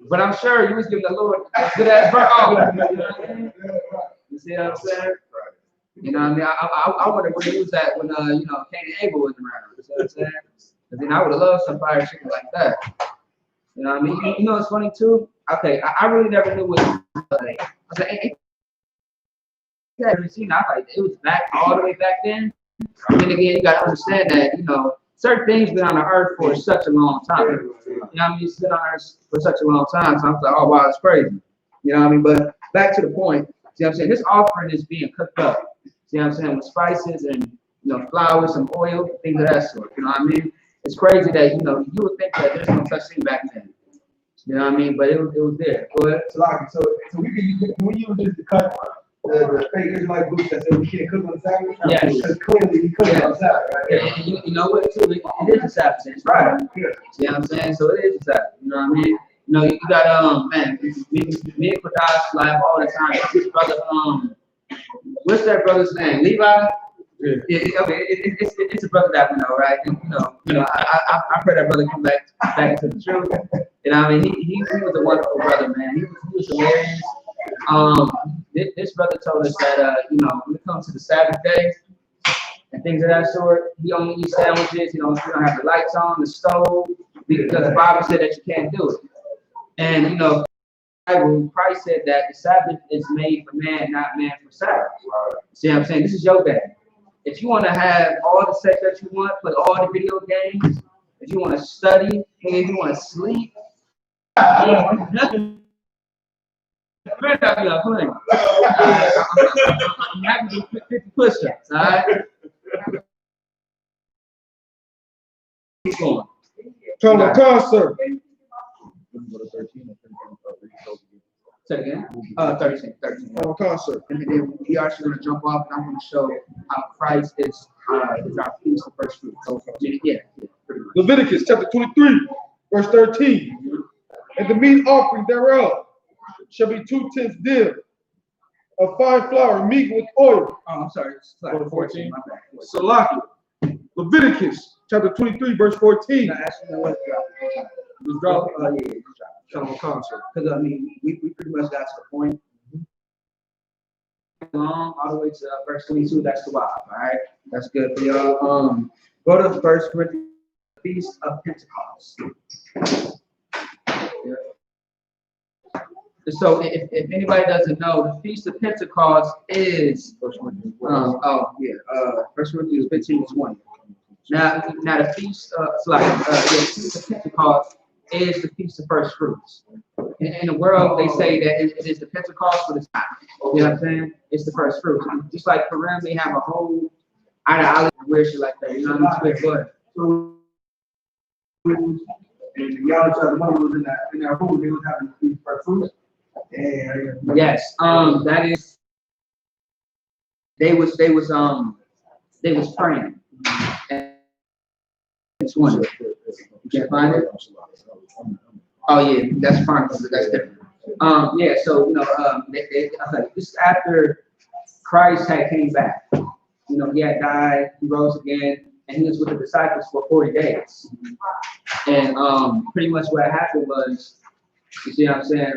but I'm sure you was giving the Lord a good ass burnt offering. You know what I mean? You see what I'm saying? You know what I mean? I would have really used that when, Cain and Abel was around. You know what I'm saying? Because then I would have loved some fire chicken like that. You know what I mean? You know what's funny too? Okay, I really never knew what I was like, ain't that really seen? I was like, it was back all the way back then. And then again, you gotta understand that, certain things been on the earth for such a long time. You know what I mean? It's been on earth for such a long time. So I was like, oh wow, it's crazy. You know what I mean? But back to the point, see what I'm saying? This offering is being cooked up. See what I'm saying? With spices and flour, some oil, things of that sort. You know what I mean? It's crazy that you would think that there's no such thing back then. You know what I mean? But it was there. Go ahead. So we use this to cut the fake Israelite groups that say we can't cook on the Sabbath. Yeah. Because clearly we cook on the Sabbath, right? Yeah, and you know what too? It is a Sabbath, it's right. Yeah. You know what I'm saying? So it is a Sabbath. You know what I mean? You got man, me and Kodash live all the time. This brother, what's that brother's name? Levi? Yeah. Okay, it's a brother that we know, right? And, I pray that brother come back into the truth. You know what I mean? He was a wonderful brother, man. He was hilarious. This brother told us that when it comes to the Sabbath days and things of that sort, he only eats sandwiches. You don't have the lights on, the stove, because the Bible said that you can't do it. And Christ said that the Sabbath is made for man, not man for Sabbath. See what I'm saying? This is your day. If you want to have all the sex that you want, play all the video games, if you want to study, and if you want to sleep, I'm happy to do 50 push-ups, all right? Keep going. Come on, concert. Say it again. 13. Come on, concert. And then we are actually going to jump off, and I'm going to show how Christ is our feast of first fruit. So, yeah, pretty much. Leviticus chapter 23, verse 13. And the meat offering thereof shall be 2/10 deal of fine flour mingled with oil. Oh, I'm sorry. It's like 14. My bad. Salaki. Leviticus chapter 23, verse 14. No, actually, no, let's drop it. Just drop it. Yeah, let's drop it. Come on, concert. Because we pretty much got to the point. Long all the way to verse 22. That's the wild. All right, that's good for y'all. Go to First Corinthians, Feast of Pentecost. Yeah. So if anybody doesn't know, the Feast of Pentecost is, First Corinthians 15:20. Now the feast, the Feast of Pentecost is the Feast of First Fruits. In the world, they say that it is the Pentecost, but it's not. You know what I'm saying? It's the first fruits. Just like Purim, they have a whole ideology and weird shit like that. You know what I'm saying? And y'all the one was in that room, they was having the first fruits. And yes, that is. They was praying. And it's one. You can't find it. Oh yeah, that's fine. That's different. Yeah. So this is after Christ had came back. You know, he had died, he rose again, and he was with the disciples for 40 days. And pretty much what happened was, you see what I'm saying?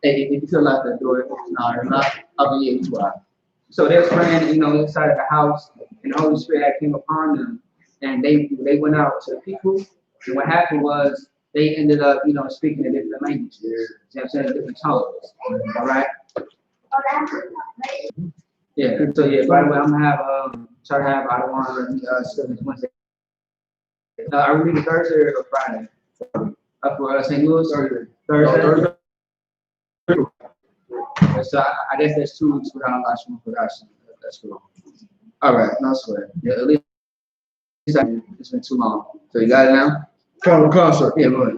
If you feel like the door is not up in the So they was praying, you know, inside of the house, and the Holy Spirit came upon them, and they went out to the people. And what happened was they ended up, you know, speaking in different languages. You know what I'm saying? Different tongues. All right. Yeah. So yeah. By the way, I'm gonna have try to have I don't want to Wednesday. Are we reading Thursday or Friday? For St. Louis or Thursday? So I guess there's 2 weeks without Lashon production. That's cool. All right, no sweat. Yeah, at least it's been too long. So you got it now? Final concert. Yeah, go ahead.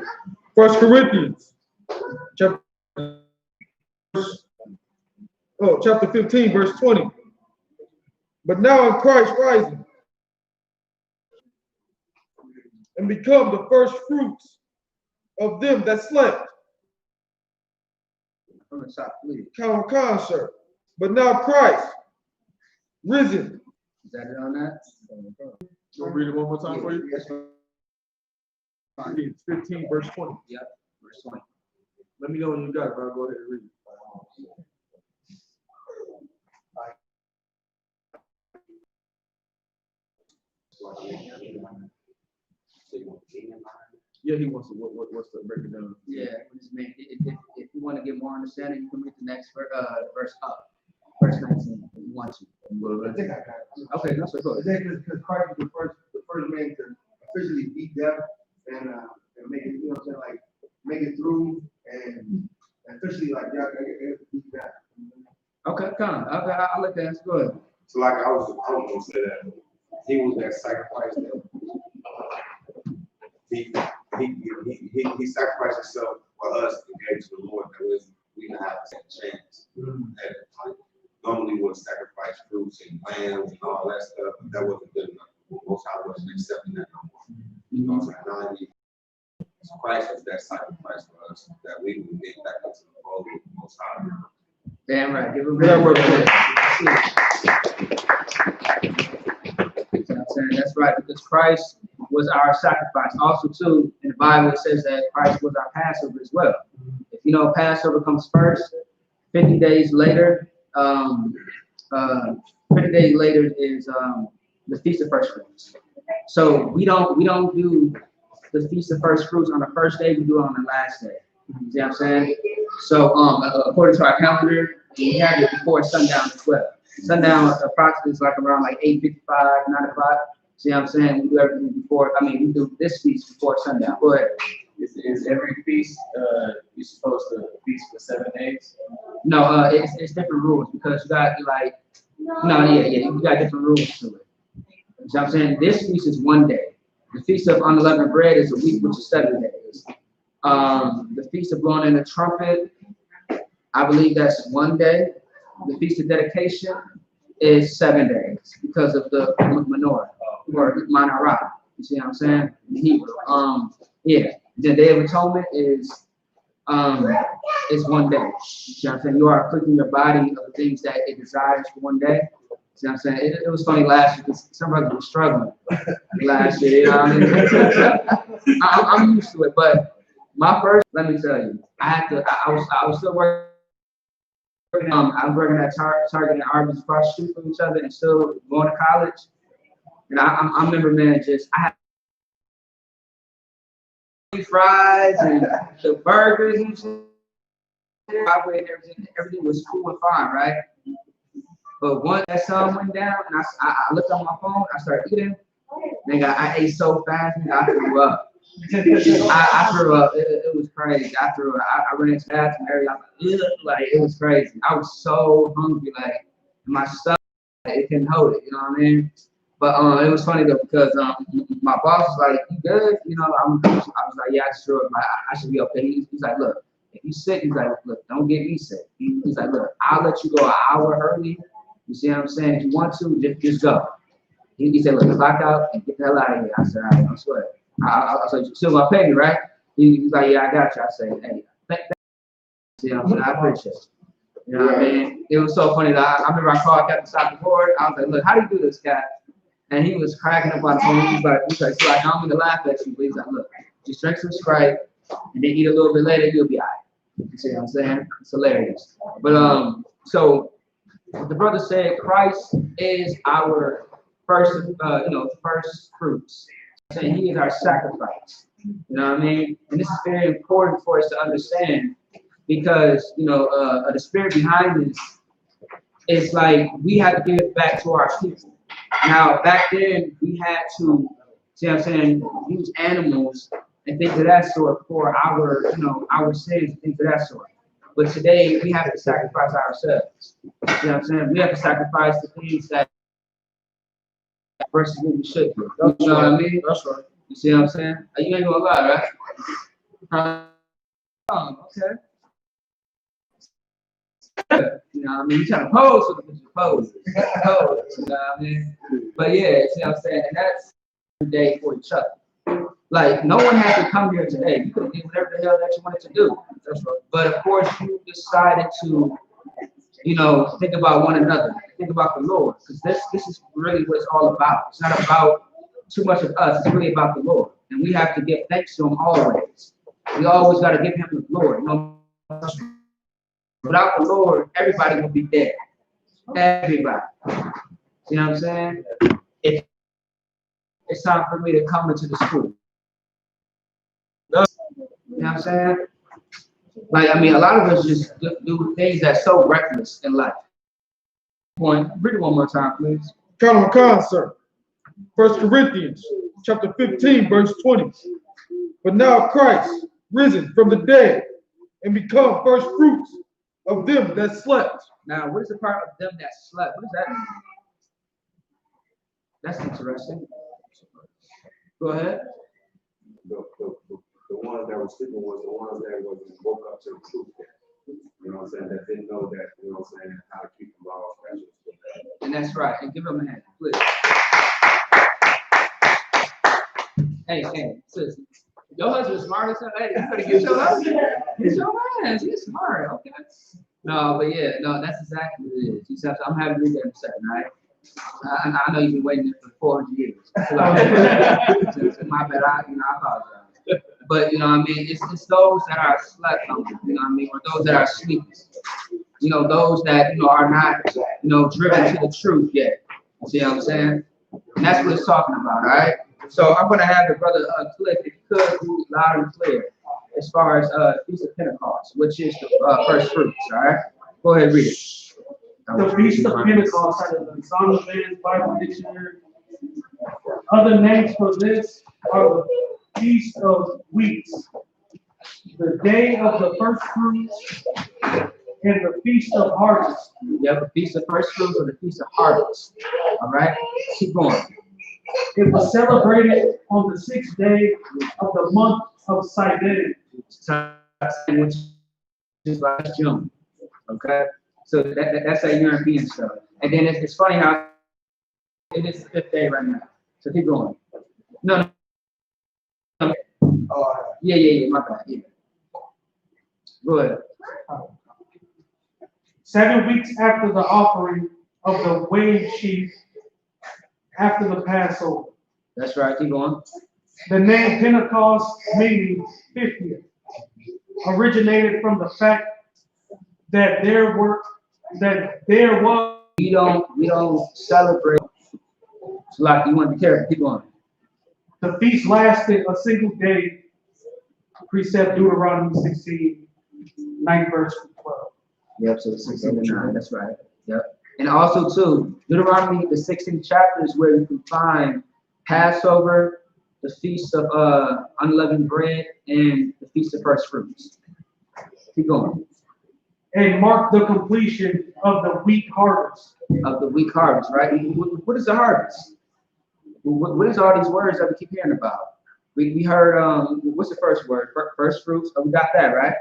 1 Corinthians, chapter 15, verse 20. But now in Christ rising and become the first fruits of them that slept. Final concert. But now Christ risen. Is that it on that? You'll read it one more time for you? Yes. It's 15, verse 20. Yep, verse 20. Let me know when you got it, bro. Go ahead and read it. Yeah, he wants to. What's the breaking down? Yeah, if you want to get more understanding, you can read the next verse up, verse 19. If you want to. I think I got it. Okay, that's what it is. Because Christ was the first man to officially beat death and make it, you know what I'm saying, like make it through and officially like y'all gotta beat death. Okay, come. Okay, I like that. That's good. So like I was gonna say that he was that sacrifice that he sacrificed himself for us and gave to the Lord. That was we didn't have a second chance. Like, normally we would sacrifice fruits and lambs and all that stuff, but that wasn't good enough. Most High wasn't accepting that no more. You know what I'm saying? So Christ was that sacrifice for us that we would get back into the fold of the Most High. Damn right. Give a That's right, because Christ was our sacrifice. Also, too, in the Bible, it says that Christ was our Passover as well. If you know Passover comes first, 50 days later, 50 days later is the Feast of First Fruits. So we don't do the Feast of First Fruits on the first day, we do it on the last day. You see what I'm saying? So according to our calendar, we have it before sundown as well. Sundown approximately is like around like 8:55, 9 o'clock. See what I'm saying? We do everything before, we do this feast before sundown. Go ahead. Is every feast you're supposed to feast for 7 days? No, it's different rules because you got like, you got different rules to it. You know what I'm saying? This feast is 1 day. The Feast of Unleavened Bread is a week, which is 7 days. The Feast of Blowing in the Trumpet, I believe that's 1 day. The Feast of Dedication is 7 days because of the menorah or menorah. You see what I'm saying? In Hebrew. The Day of Atonement is 1 day. You see what I'm saying? You are afflicting your body of the things that it desires for 1 day. See what I'm saying? It was funny last year because some brothers were struggling last year. You know what I mean? I'm used to it, but my first, let me tell you, I was still working. I was working at Target and Arby's across the street from each other and still going to college. And I remember, man, I had fries and the burgers and shit. driveway and everything was cool and fine, right? But once that sun went down and I looked on my phone, I started eating. Nigga, I ate so fast, nigga, I threw up. I threw up. It was crazy. I threw up. I ran into the bathroom area. I was like, it was crazy. I was so hungry, like my stomach, it couldn't hold it. You know what I mean? But it was funny though because my boss was like, "You good?" You know, I was like, "Yeah, I threw up. I should be okay." He's like, "Look, if you sick," he's like, "Look, don't get me sick." He's like, "Look, I'll let you go an hour early. You see what I'm saying? If you want to, just go." He said, "Look, clock out and get the hell out of here." I said, "All right, I swear." I was like, "You still gonna pay me, right?" He's like, "Yeah, I got you." I said, "Hey, thank you." You know what I'm saying? I appreciate it. You know what I mean? It was so funny that I remember I called Captain Southboard. I was like, "Look, how do you do this, Cap?" And he was cracking up on the phone. He's like, "So I don't mean to laugh at you, but he's like, look, just drink some Sprite and then eat a little bit later, you'll be all right." You see what I'm saying? It's hilarious. But so the brother said Christ is our first, first fruits. And he is our sacrifice. You know what I mean? And this is very important for us to understand because the spirit behind this is like we have to give back to our people. Now back then we had to, see what I'm saying, use animals and things of that sort for our, our sins and things of that sort. But today we have to sacrifice ourselves. You know what I'm saying? We have to sacrifice the things that versus what we should do. You know what I mean? That's right. You see what I'm saying? You ain't gonna lie, right? Okay. You know what I mean? You trying to pose for the picture, pose. You know what I mean? But yeah, see what I'm saying? And that's the day for each other. Like, no one has to come here today. You could have did whatever the hell that you wanted to do. That's right. But of course, you decided to, think about one another, think about the Lord, because this is really what it's all about. It's not about too much of us. It's really about the Lord, and we have to give thanks to Him always. We always got to give Him the glory. Without the Lord, everybody will be dead. Everybody. You know what I'm saying? If it's time for me to come into the school. You know what I'm saying? Like, I mean, a lot of us just do things that's so reckless in life. Read it one more time, please. Khan, sir. 1 Corinthians chapter 15, verse 20. But now Christ, risen from the dead, and become first fruits of them that slept. Now, what is the part of them that slept? What does that mean? That's interesting. Go ahead. The ones that were sleeping was the ones that woke up to the truth. You know what I'm saying? That didn't know that, you know what I'm saying, how to keep the law. And that's right. And give them a hand, please. Hey, sis. Your husband's smart as hell. Hey, you better get your husband. Get your man. He's smart, okay? No, but yeah, no, that's exactly what it is. I'm happy to read that in a second, all right? I know you've been waiting for 400 years. My bad, I apologize. But, you know what I mean? It's those that are slept on, you know what I mean? Or those that are sleeping. Those that, are not, driven to the truth yet. You see what I'm saying? And that's what it's talking about, all right? So I'm going to have the brother Cliff, if you could, read loud and clear as far as Feast of Pentecost, which is the first fruits, all right? Go ahead, read it. The Feast of Pentecost out of the Zondervan's Bible Dictionary. Other names for this are the Feast of Weeks, the Day of the First Fruits, and the Feast of Harvest. You have the Feast of First Fruits or the Feast of Harvest. All right? Keep going. It was celebrated on the 6th day of the month of Sivan, which is last June. Okay? So that's that European stuff. And then it's funny how it is the 5th day right now. So keep going. No. Yeah, my bad. Yeah. Go ahead. 7 weeks after the offering of the wave sheaf after the Passover. That's right, keep going. The name Pentecost, meaning 50th, originated from the fact that there was. We don't celebrate. It's like you want to be careful. Keep going. The feast lasted a single day. Precept Deuteronomy 16. 9 verse 12. Yep, so 16 to 9, that's right. Yep. And also too, Deuteronomy, the 16th chapter is where you can find Passover, the Feast of Unleavened Bread, and the Feast of First Fruits. Keep going. And mark the completion of the wheat harvest. Of the wheat harvest, right? What is the harvest? What is all these words that we keep hearing about? We heard, what's the first word? First fruits. Oh, we got that, right?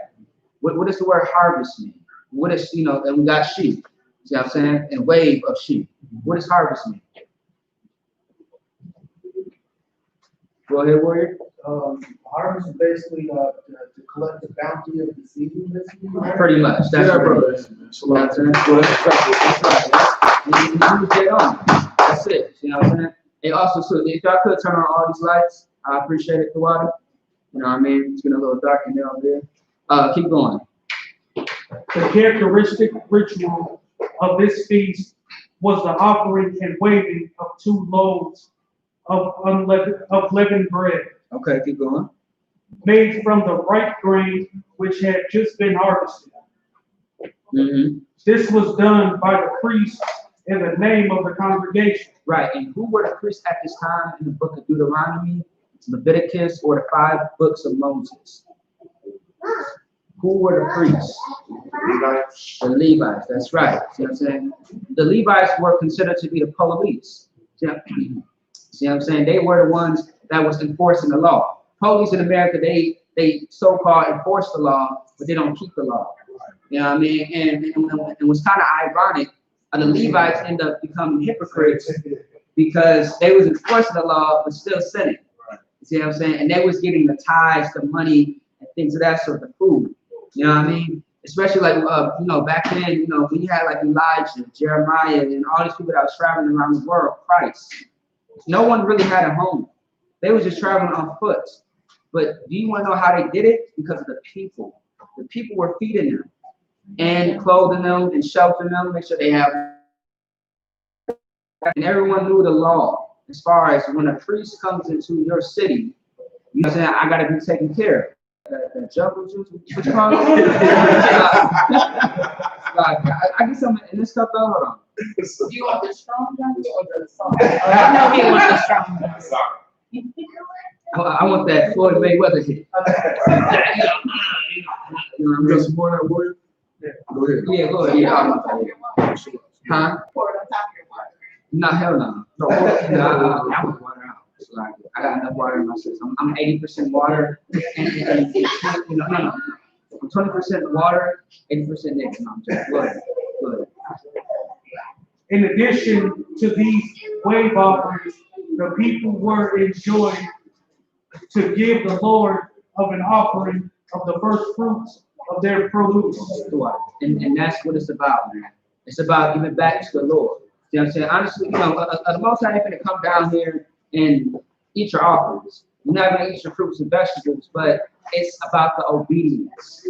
What does the word harvest mean? What is, and we got sheep. See what I'm saying? And wave of sheep. What does harvest mean? Go ahead, warrior. Harvest is basically to collect the bounty of the season. Pretty much. That's Yeah, what brother. it is. You know what I'm saying? That's right. You get on. That's it. You know what I'm saying? And also, so if y'all could turn on all these lights, I appreciate it, the water. You know what I mean? It's getting a little dark in there over there. Keep going. The characteristic ritual of this feast was the offering and waving of 2 loaves of leavened bread, Okay, keep going. made from the ripe grain which had just been harvested. Mm-hmm. This was done by the priest in the name of the congregation. Right, and who were the priests at this time in the book of Deuteronomy, Leviticus, or the 5 books of Moses? Who were the priests? The Levites, that's right. See what I'm saying? The Levites were considered to be the police. See what I'm saying? They were the ones that was enforcing the law. Police in America, they so-called enforce the law, but they don't keep the law. You know what I mean? And it was kind of ironic. The Levites end up becoming hypocrites because they was enforcing the law, but still sinning. You see what I'm saying? And they was getting the tithes, the money, and things of that sort of food. You know what I mean? Especially like, back then, when you had like Elijah, Jeremiah, and all these people that was traveling around the world, Christ, no one really had a home. They was just traveling on foot. But do you want to know how they did it? Because of the people. The people were feeding them and clothing them and sheltering them, make sure they have. And everyone knew the law as far as when a priest comes into your city, you know what I'm saying, I got to be taken care of. The jungle juice, what you call it? I get some in this stuff though. Hold on. You want the strong jungle or the soft? I know he wants the strong jungle. I want that Floyd Mayweather hit. You got some more of that warrior? Yeah. Go ahead. Yeah, go ahead. Yeah, I want that. Huh? Pour it on top of your water. No, hell no. No, I want water out. Like, I got enough water in my system. I'm 80% water, and no. I'm 20% water, 80% nickel. No, I'm just good. In addition to these wave offerings, the people were enjoined to give the Lord of an offering of the first fruits of their produce. And that's what it's about, man. It's about giving back to the Lord. You know what I'm saying? Honestly, the Most High ain't gonna come down here and eat your offerings. You're not gonna eat your fruits and vegetables, but it's about the obedience.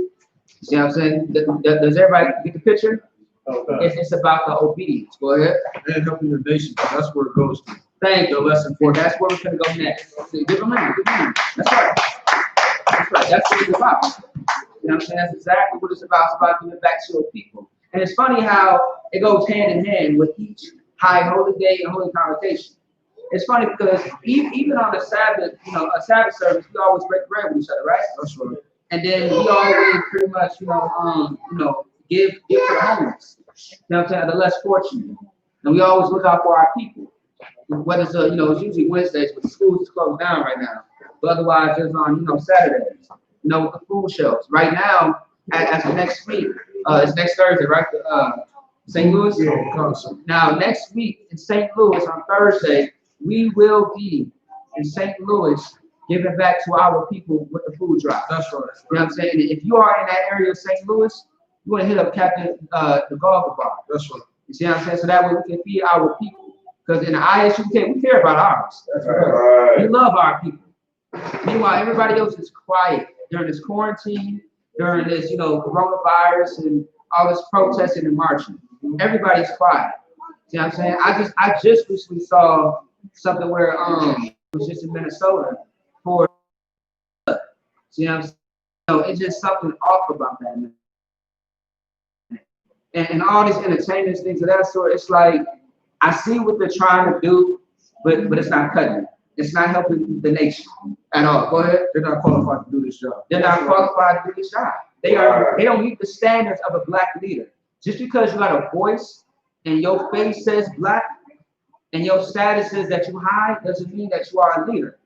See what I'm saying? Does everybody get the picture? It's about the obedience. Go ahead. And helping the nation. That's where it goes to. Thank you. Lesson 4. That's where we're gonna go next. Give them in. That's right. That's what it's about. You know what I'm saying? That's exactly what it's about. It's about giving back to your people. And it's funny how it goes hand in hand with each high holy day and holy convocation. It's funny because even on the Sabbath, a Sabbath service, we always break bread with each other, right? That's right. And then we always pretty much, give to the homeless. You know what I'm saying? The less fortunate. And we always look out for our people. Whether it's it's usually Wednesdays, but the schools is closed down right now. But otherwise, it's on Saturdays. With the food shelves. Right now, as of next week, it's next Thursday, right? St. Louis. Yeah, now next week in St. Louis on Thursday, we will be in St. Louis giving back to our people with the food drive. That's right. You know what I'm saying? If you are in that area of St. Louis, you want to hit up Captain the Golf Bar. That's right. You see what I'm saying? So that way we can feed our people. Because in the I.S.U.P.K, we care about ours. That's right. We love our people. Meanwhile, everybody else is quiet during this quarantine, during this, coronavirus and all this protesting and marching. Everybody's quiet. See what I'm saying? I just recently saw something where it was just in Minnesota for see what I'm saying? It's just something off about that, man. and all these entertainments, things of that sort. It's like I see what they're trying to do, but it's not cutting it. It's not helping the nation at all. Go ahead. They're not qualified to do this job. They're not qualified to do this job. They don't meet the standards of a black leader. Just because you got a voice and your face says black and your status says that you high doesn't mean that you are a leader.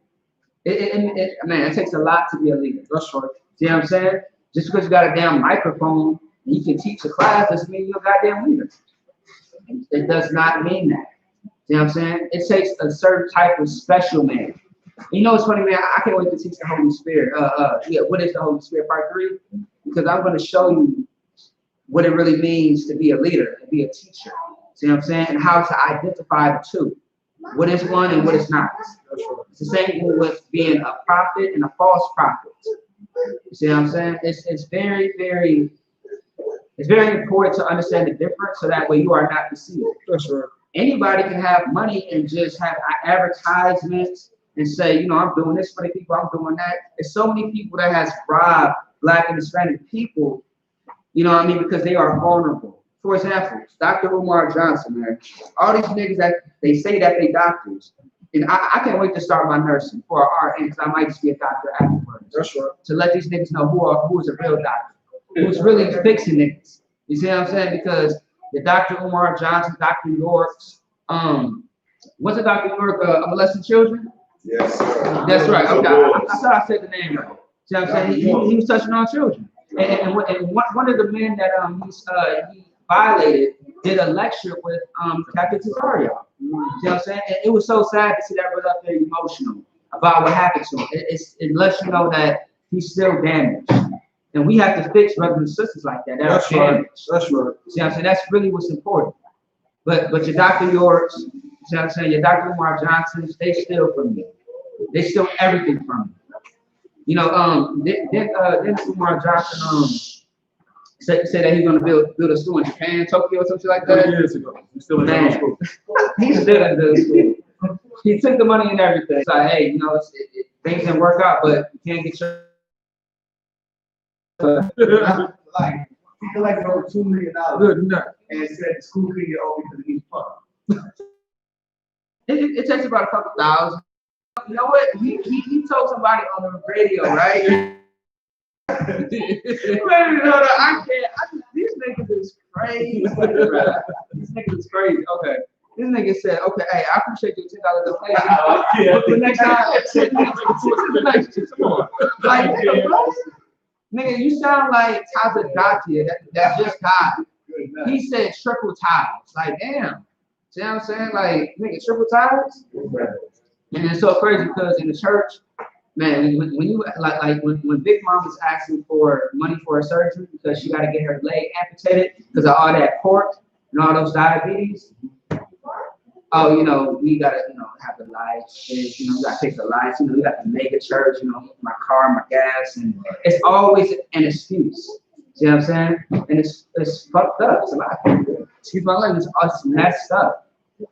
Man, it takes a lot to be a leader. That's right. See what I'm saying? Just because you got a damn microphone and you can teach a class doesn't mean you're a goddamn leader. It does not mean that. See what I'm saying? It takes a certain type of special man. You know what's funny, man? I can't wait to teach the Holy Spirit. What is the Holy Spirit, part 3? Because I'm going to show you what it really means to be a leader, to be a teacher. See what I'm saying? And how to identify the two. What is one and what is not. It's the same thing with being a prophet and a false prophet. You see what I'm saying? It's very, very important to understand the difference so that way you are not deceived. That's right. Anybody can have money and just have advertisements and say, you know, I'm doing this for the people, I'm doing that. There's so many people that has robbed Black and Hispanic people, you know what I mean, because they are vulnerable. For example, Dr. Umar Johnson, man, all these niggas that they say that they doctors, and I can't wait to start my nursing for our RN, because I might just be a doctor afterwards. That's right. To let these niggas know who is a real doctor, who's really fixing niggas. You see what I'm saying? Because the Dr. Umar Johnson, Dr. York's, what's it, Dr. York, molesting children? Yes, sir. That's right. Okay, I thought I said the name right. See what I'm saying? He was touching on children. And one of the men that he violated did a lecture with Captain Cesario. See what I'm saying? And it was so sad to see that brother up there emotional about what happened to him. It lets you know that he's still damaged. And we have to fix brothers and sisters like that. That's right. That's right. See what I'm saying? That's really what's important. But your Dr. Yorks, see what I'm saying? Your Dr. Umar Johnsons, they steal from you. They steal everything from you. You know, didn't Umar Johnson say that he's gonna build a school in Japan, Tokyo, or something like that? 20 years ago. He's still in middle school. He's still in middle school. He took the money and everything. It's like, hey, you know, things didn't work out, but you can't get your Like, he collected over $2 million Good enough. and said the school couldn't get over because he was pumped. It takes about a couple thousand. You know what? He told somebody on the radio, right? These niggas is crazy. These niggas is crazy. Okay. This nigga said, okay, hey, I appreciate your $10 donation. But the next time, like, nigga, you sound like Taza Datia that just died. He said triple ties. Like, damn. See what I'm saying? Like, nigga, triple ties? And it's so crazy because in the church, man, when you when Big Mom was asking for money for her surgery because she got to get her leg amputated because of all that pork and all those diabetes. Oh, you know, we gotta, you know, have the lights. You know, we gotta take the lights. You know, we got to make a church. You know, my car, my gas, and it's always an excuse. See what I'm saying? And it's fucked up. It's a lot of people. Excuse my language. It's messed up.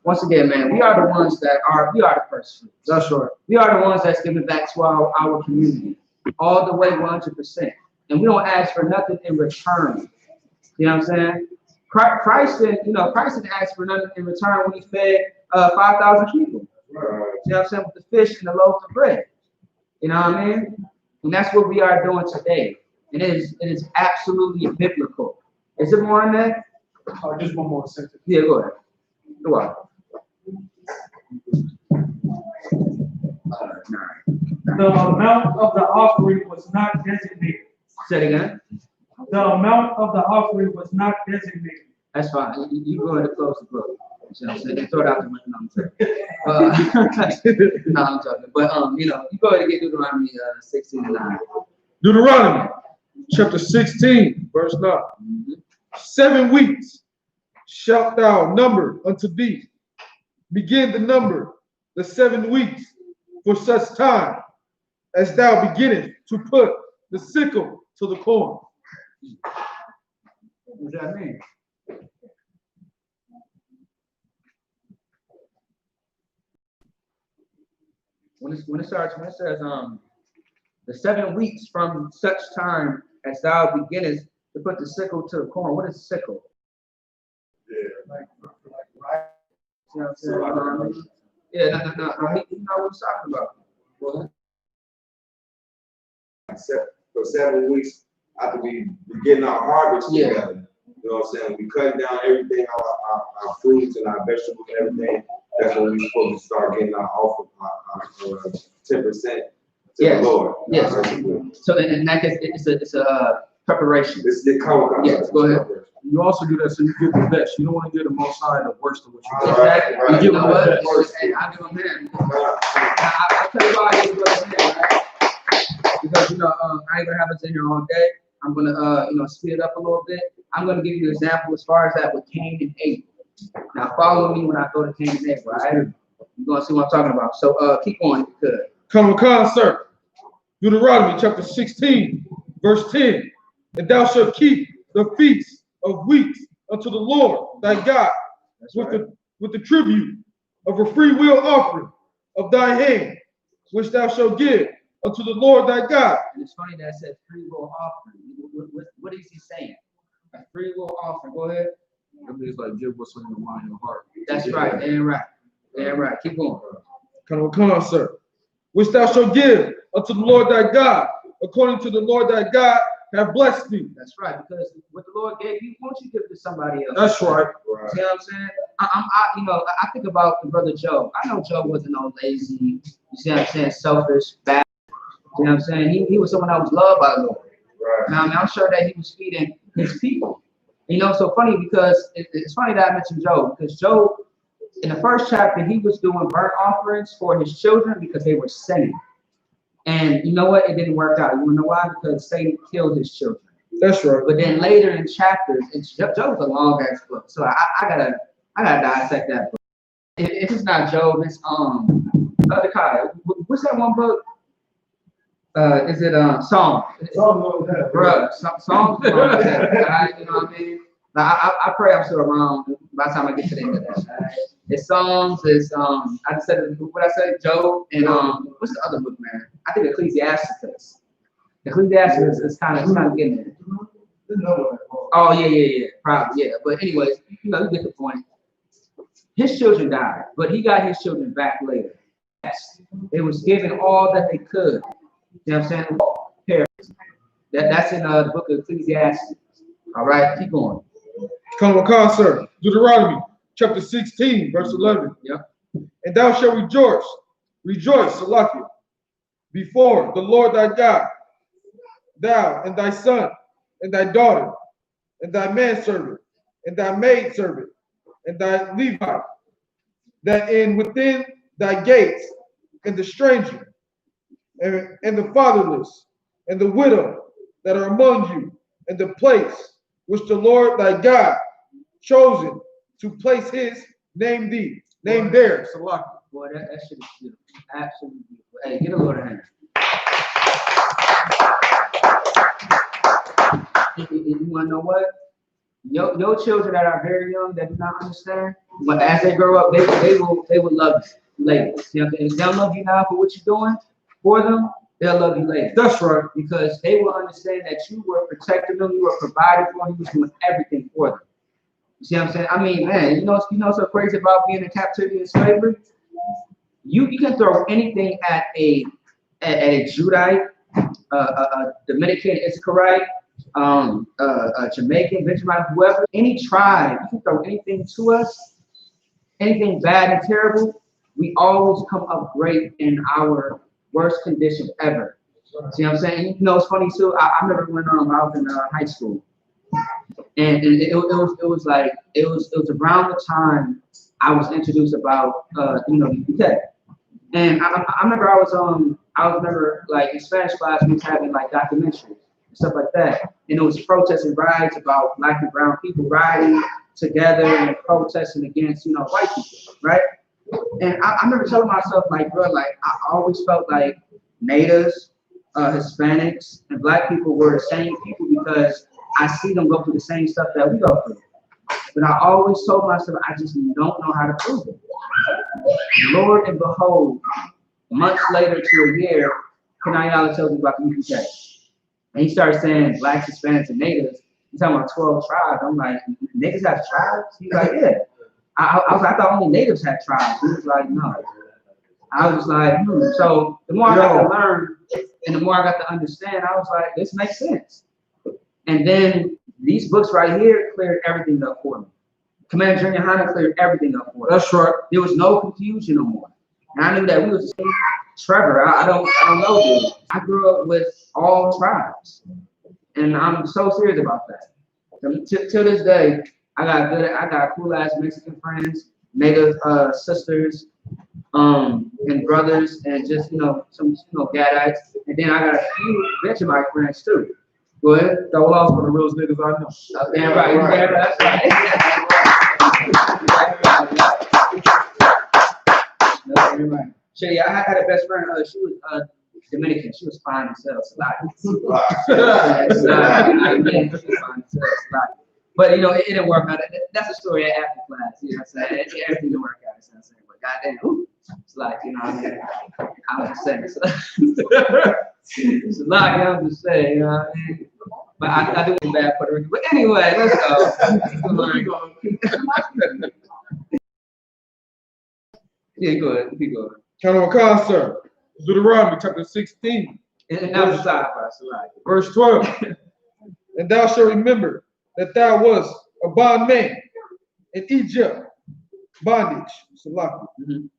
Once again, man, we are the ones that we are the first fruits. That's right. We are the ones that's giving back to our community all the way 100%. And we don't ask for nothing in return. You know what I'm saying? Christ didn't ask for nothing in return when he fed 5,000 people. You know what I'm saying? With the fish and the loaf of bread. You know what I mean? And that's what we are doing today. And it is absolutely biblical. Is there more on that? Just one more sentence. Yeah, go ahead. Go on. The amount of the offering was not designated. Say it again. The amount of the offering was not designated. That's fine. You go ahead and close the book. You know what I'm saying? Throw it out the window. No, I'm joking. But you know, you go ahead and get Deuteronomy 16 and 9. Deuteronomy chapter 16, verse 9. 7 weeks shalt thou number unto thee. Begin to number the 7 weeks for such time as thou beginnest to put the sickle to the corn. What does that mean? When it says the 7 weeks from such time as thou beginnest to put the sickle to the corn. What is sickle? You know what I'm saying? Yeah, no. He know what he's talking about. Go ahead. For 7 weeks after we getting our harvest Yeah. together. You know what I'm saying? We cut down everything, our fruits and our vegetables and everything. That's when we supposed to start getting our offer, our 10% to Yes. the Lord. Yes. So in that case, it's a preparation. It's the cover. Yes, go ahead. You also do that so you give the best. You don't want to give the most high the worst of what you do. Exactly. Right. You know what? Right. Hey, I'll give him hand. I'll tell you why I give him hand, right? Because I ain't gonna have us in here all day. I'm gonna speed it up a little bit. I'm gonna give you an example as far as that with Cain and Abel. Now follow me when I go to Cain and Abel, right? You're gonna see what I'm talking about. So keep going if you could. Come concert. Deuteronomy chapter 16, verse 10. And thou shalt keep the feast of weeks unto the Lord thy God with the tribute of a free will offering of thy hand, which thou shalt give unto the Lord thy God. And it's funny that it says free will offering. What is he saying? A free will offering. Go ahead. That means like give what's on your mind and heart. That's right. Damn right. Damn right. Keep going. Come concert. Which thou shalt give unto the Lord thy God, according to the Lord thy God have blessed thee. That's right, because what the Lord gave you, won't you give it to somebody else? That's right. See what I'm saying? I think about the brother Job. I know Job wasn't all lazy. You see what I'm saying? Selfish, bad. You know what I'm saying? He was someone that was loved by the Lord. Right. Now, I'm sure that he was feeding his people. So funny because it's funny that I mentioned Job, because Job, in the first chapter, he was doing burnt offerings for his children because they were sinning. And you know what? It didn't work out. You know why? Because Satan killed his children. That's right. But then later in chapters, Job was a long ass book, so I gotta dissect that book. If it's not Job, it's other Kai. What's that one book? Is it Psalms? Bruh, Psalms. You know what I mean? I pray I'm still around by the time I get to the end of that. Right? It's Psalms. It's I just said what I said, Job, and what's the other book, man? I think Ecclesiastes. Ecclesiastes is kind of getting there. Oh yeah, probably yeah. But anyways, you get the point. His children died, but he got his children back later. Yes, they was given all that they could. You know what I'm saying? That's in the book of Ecclesiastes. All right, keep going. Come concert. Deuteronomy chapter 16, verse 11. Yep. And thou shalt rejoice, Salakia, before the Lord thy God, thou and thy son, and thy daughter, and thy manservant, and thy maidservant, and thy Levite, that in within thy gates, and the stranger, and the fatherless, and the widow that are among you, and the place which the Lord thy God chosen to place his name there. Salakia. Boy, that shit is beautiful. Absolutely beautiful. Hey, get a Lord a hand. You want to know what? Your children that are very young that do not understand, but as they grow up, they will love you later. You know, if they'll love you now for what you're doing for them, they'll love you later. That's right. Because they will understand that you were protecting them, you were providing for them, you were doing everything for them. You see what I'm saying? I mean, man, you know what's so crazy about being in captivity and slavery? You can throw anything at a Judite, a Dominican Israelite, a Jamaican, Benjamin, whoever, any tribe, you can throw anything to us, anything bad and terrible, we always come up great in our worst condition ever. See what I'm saying? It's funny too. I remember when I was in high school, and it was around the time I was introduced about Y.A.H.N.N.A. And I remember I was like in Spanish class we was having like documentaries and stuff like that, and it was protests and riots about black and brown people riding together and protesting against white people, right? And I remember telling myself like, bro, like I always felt like natives, Hispanics, and black people were the same people because I see them go through the same stuff that we go through. But I always told myself I just don't know how to prove it. Lord and behold, months later to a year, Kanayala tells me about the Y.A.H.N.N.A. And he started saying blacks, Hispanics, and natives. He's talking about 12 tribes. I'm like, niggas have tribes? He's like, yeah. I thought only natives had tribes. He was like, no. I was like, So the more I got to learn and the more I got to understand, I was like, this makes sense. And then these books right here cleared everything up for me. Commander Junior YAHANNA cleared everything up for me. That's right. There was no confusion no more. And I knew that we was the same Trevor. I don't know, dude. I grew up with all tribes. And I'm so serious about that. Till this day, I got cool ass Mexican friends, Native sisters, and brothers, and just some Gadites, and then I got a few Benjamite friends too. Go ahead. Throw off for the real niggas I know. Damn right. That's right. Shady, I had a best friend. She was Dominican. She was fine as hell. But it didn't work out. That's a story after class. You know what I'm saying? Everything didn't work out. You know what I'm saying? But goddamn, it's like what I mean? I was just saying. It's a lot. I'm just saying. You know what I mean? But I do feel bad Puerto Rico. But anyway, let's go. Yeah, go ahead. Keep going. Count on concert. Deuteronomy chapter 16. And that was a side by side. Verse 12. And thou shalt remember that thou wast a bondman in Egypt, bondage,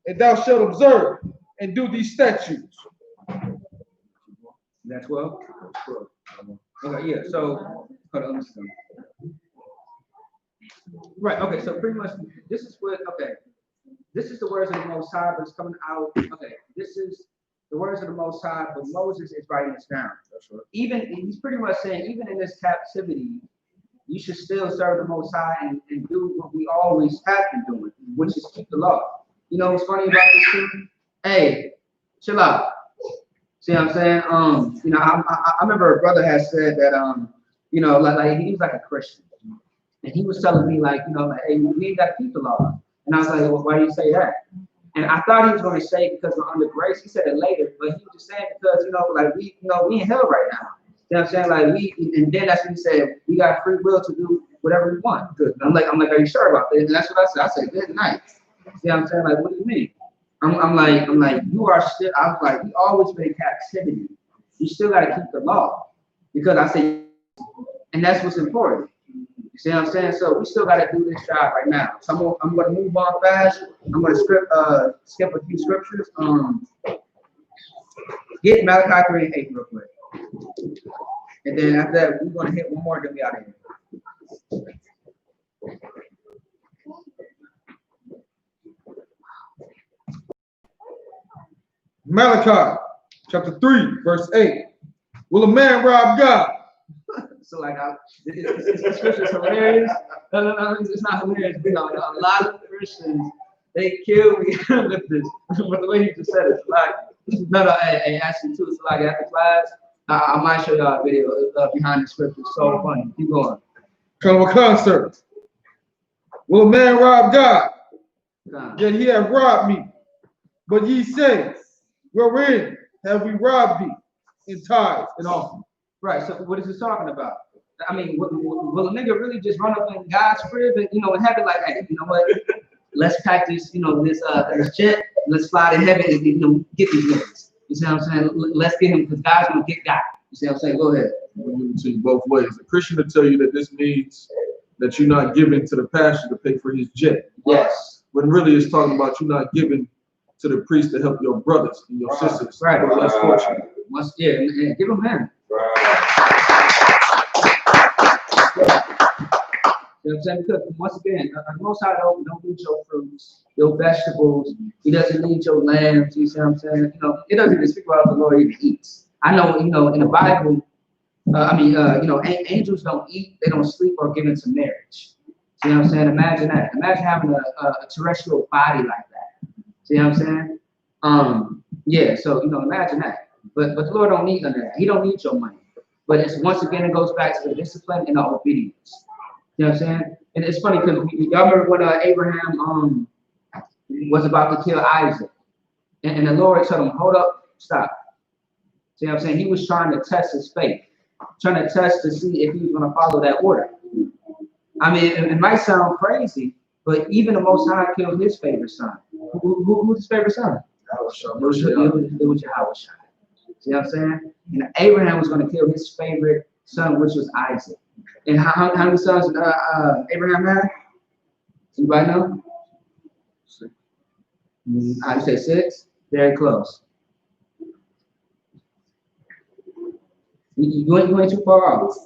and thou shalt observe and do these statutes. Is that 12? 12. Okay, yeah, so, hold on, right, okay, so pretty much, this is the words of the Most High, but it's coming out, okay, this is the words of the Most High, but Moses is writing this down. That's right. He's pretty much saying, even in this captivity, you should still serve the Most High and do what we always have been doing, which is keep the law. You know what's funny about this too? Hey, chill out. See what I'm saying? I remember a brother had said that, like he was like a Christian, and he was telling me hey, we ain't got to keep the law. And I was like, well, why do you say that? And I thought he was going to say because we're under grace. He said it later, but he was just saying because we in hell right now. You know what I'm saying? And then that's when he said we got free will to do whatever we want. Good. I'm like, are you sure about this? And that's what I said. I said, good night. See what I'm saying? Like, what do you mean? I'm like, you are still. I was like, we always been in captivity. You still got to keep the law because I say, and that's what's important. You see what I'm saying? So we still got to do this job right now. So I'm going to move on fast. I'm going to skip a few scriptures. Get Malachi 3 and 8 real quick. And then after that, we're going to hit one more, then we out of here. Malachi chapter 3, verse 8. Will a man rob God? So this scripture is hilarious. No, it's not hilarious. A lot of Christians, they kill me with this. But the way you just said it, actually too. It's like after class, I might show y'all a video behind the scripture. It's so funny. Keep going. Come a concert. Will a man rob God? Yet he hath robbed me. But ye say, wherein have we robbed thee? In tithes and offerings. Right. So what is this talking about? I mean, will a nigga really just run up in God's crib and and have it like, hey, you know what? Let's practice, this jet. Let's fly to heaven and get these niggas. You see what I'm saying? Let's get him because God's gonna get God. You see what I'm saying? Go ahead. I'm gonna give it to you both ways. A Christian will tell you that this means that you're not giving to the pastor to pay for his jet. Yes. When really it's talking about you not giving to the priest to help your brothers and your sisters. Right. Who are less fortunate. And give them him. You know what I'm saying? Because once again, Most High don't need your fruits, your vegetables. He doesn't need your lambs. You see what I'm saying? It doesn't even speak about the Lord even eats. I know, in the Bible, angels don't eat, they don't sleep or give into marriage. See what I'm saying? Imagine that. Imagine having a terrestrial body like that. See what I'm saying? Yeah. So imagine that. But the Lord don't need none of that. He don't need your money. But it's once again it goes back to the discipline and the obedience. You know what I'm saying? And it's funny because y'all remember when Abraham was about to kill Isaac, and the Lord told him, "Hold up, stop." See what I'm saying? He was trying to test his faith, trying to test to see if he was going to follow that order. I mean, it might sound crazy, But even the Most High killed his favorite son. Who's his favorite son? It was Yahweh. See what I'm saying? And Abraham was going to kill his favorite son, which was Isaac. And how many sons Abraham had? Anybody know? I'd say 6. Very close. You ain't too far off.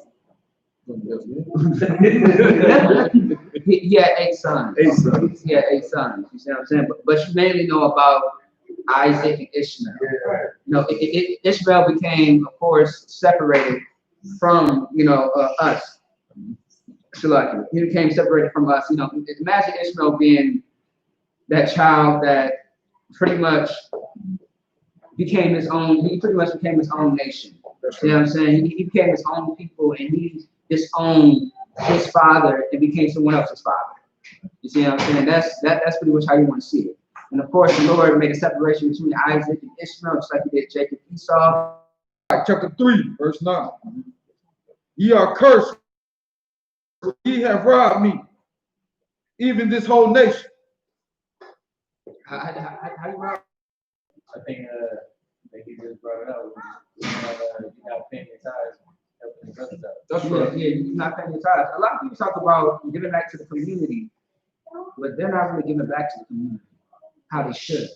He had 8 sons. 8 sons. He had 8 sons. You see what I'm saying? But you mainly know about Isaac and Ishmael. Ishmael became, of course, separated from us. Shalaki. He became separated from us. Imagine Ishmael being that child that pretty much became his own. He pretty much became his own nation. You know what I'm saying? He became his own people, and he disowned his father and became someone else's father. You see what I'm saying? That's pretty much how you want to see it. And of course, the Lord made a separation between Isaac and Ishmael, just like he did Jacob and Esau. Chapter 3, verse 9. Ye are cursed, for ye have robbed me, even this whole nation. How you rob? I think he just brought it up. You're not paying your tithes, helping your brothers out. That's Yeah, right. you're not paying your tithes. A lot of people talk about giving back to the community, but they're not really giving back to the community how they should.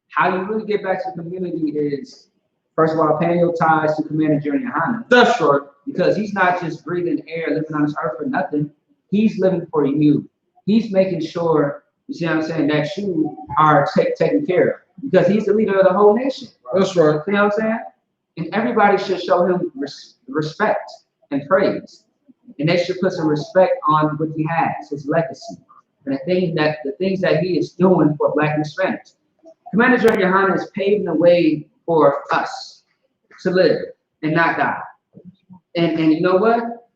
How you really get back to the community is, first of all, paying your tithes to Commander General YAHANNA. That's right. Because he's not just breathing air, living on this earth for nothing. He's living for you. He's making sure, you see what I'm saying, that you are taken care of. Because he's the leader of the whole nation. That's right. You know what I'm saying? And everybody should show him respect and praise. And they should put some respect on what he has, his legacy, and the things that he is doing for Black and Hispanics. Commander General YAHANNA is paving the way for us to live and not die. And you know what?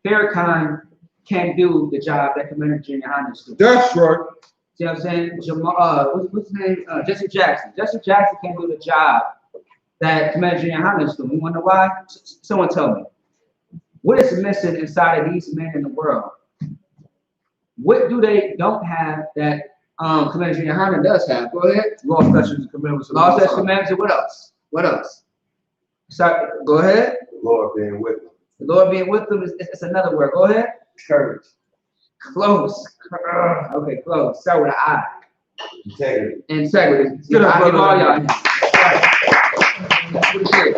Farrakhan can't do the job that Commander General YAHANNA is doing. That's right. See what I'm saying? What's his name? Jesse Jackson. Jesse Jackson can't do the job that Commander General YAHANNA is doing. You wonder why? Someone tell me. What is missing inside of these men in the world? What do they don't have that Commander General YAHANNA does have? Go ahead. Law, statutes, and commandments. Law, statutes, commandments, and what else? What else? So, go ahead. The Lord being with them. The Lord being with them is another word. Go ahead. Courage. Close. Okay, close. Start with an I. Integrity. Integrity. Get up, I give all brother. y'all. That's what it is.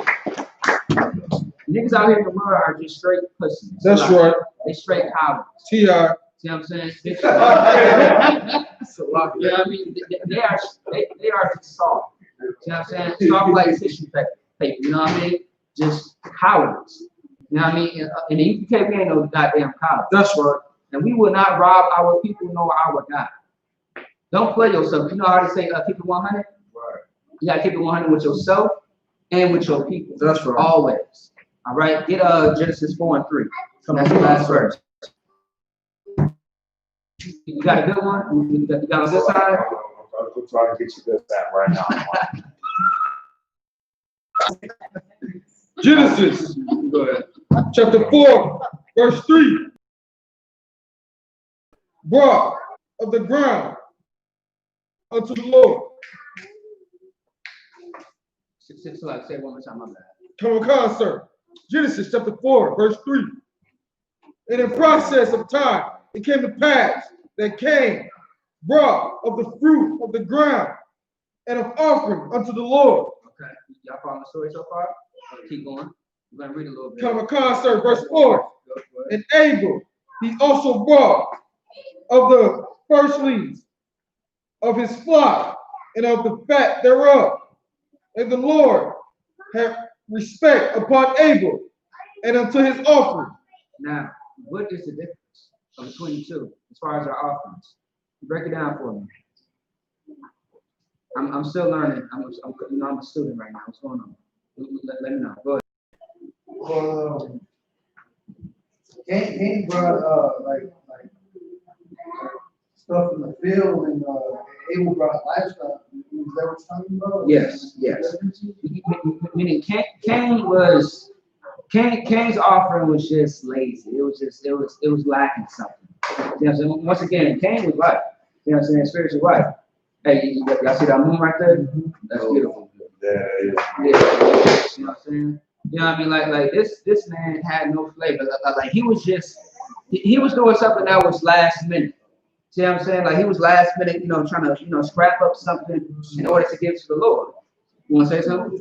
Niggas out here in the world are just straight pussies. That's right. They straight cowards. T.I. See what I'm saying? You know what I mean? They are just soft. See what I'm saying? Soft like tissue paper. You know what I mean? Just cowards. You know what I mean? In the U.P.K, we ain't no goddamn cowards. That's right. And we will not rob our people nor our God. Don't play yourself. You know how to say keep it 100? Right. You gotta keep it 100 with yourself and with your people. That's right. Always. All right. Get Genesis 4:3. That's the last verse. You got a good one? You got on this side? I'm trying to get you this time right now. Genesis. Go ahead. Chapter 4, verse 3. Brought of the ground unto the Lord. Say it one more time, my bad. Come on, sir. Genesis chapter 4, verse 3. And in process of time, it came to pass that Cain brought of the fruit of the ground and of offering unto the Lord. Okay. Y'all following the story so far? Keep going. We're gonna read a little bit. Come on, sir. Verse 4. And Abel, he also brought of the firstlings of his flock and of the fat thereof. And the Lord had respect upon Abel and unto his offering. Now, what is the difference between the two as far as our offerings? Break it down for me. I'm still learning. I'm a student right now. What's going on? Let me know. Go ahead. Cain brought like stuff in the field, and Abel brought livestock. Is that what you're talking about? Yes. Meaning Cain's offering was just lazy. It was lacking something. You know what You know what I'm saying? Once again, Cain was right. You know what I'm saying? Spiritually right. Hey, y'all see that moon right there? That's beautiful. Yeah. You know what I'm saying? You know what I mean? Like this man had no flavor. Like he was just he was doing something that was last minute. See what I'm saying? Like he was last minute, trying to, scrap up something in order to give to the Lord. You want to say something?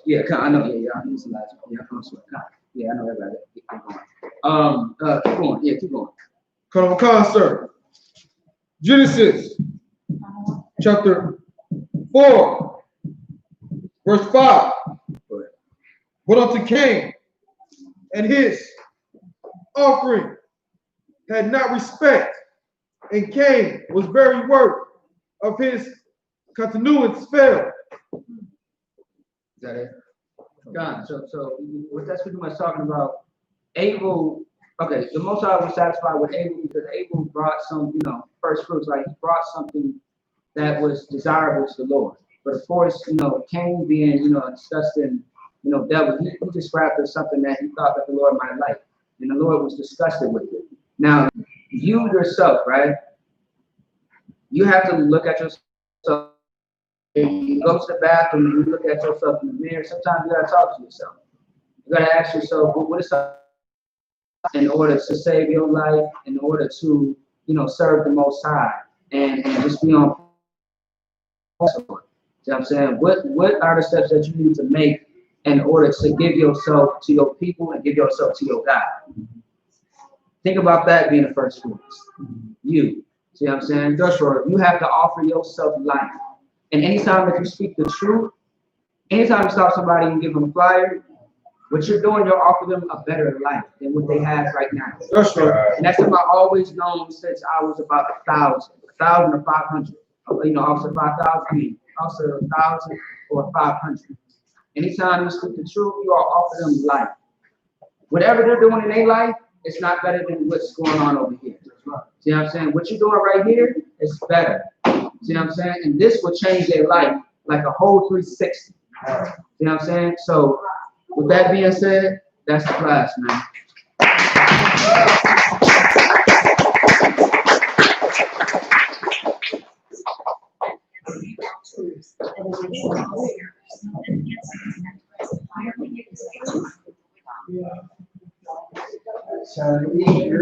Yeah, I know. Yeah, I need some last one. Yeah, I'm sorry. Yeah, I know everybody. Keep going. Keep going. Yeah, keep going. Come on, concert. Genesis chapter 4, verse 5. But unto Cain and his offering had not respect, and Cain was very work of his continuance fell. Is that it? God. So what that's pretty much talking about. Abel. Okay, the Most High was satisfied with Abel because Abel brought some, first fruits. Like he brought something that was desirable to the Lord. But of course, Cain being, a disgusting, devil, he just grabbed at something that he thought that the Lord might like. And the Lord was disgusted with it. Now, you yourself, right? You have to look at yourself. You go to the bathroom, you look at yourself in the mirror. Sometimes you gotta talk to yourself. You gotta ask yourself, what is something in order to save your life, in order to, serve the Most High, and just be on. You know what I'm saying? What are the steps that you need to make in order to give yourself to your people and give yourself to your God? Think about that being the first fruits. You. See what I'm saying? That's right. You have to offer yourself life. And anytime that you speak the truth, anytime you stop somebody and give them a flyer, what you're doing, you're offering them a better life than what they have right now. That's right. And that's something I've always known since I was about 1,000 or 500. Also 5,000, also 1,000 or 500. Anytime you speak the truth, you are offering them life. Whatever they're doing in their life, it's not better than what's going on over here. See what I'm saying? What you're doing right here is better. See what I'm saying? And this will change their life like a whole 360. See what I'm saying? So, with that being said, that's the class, man.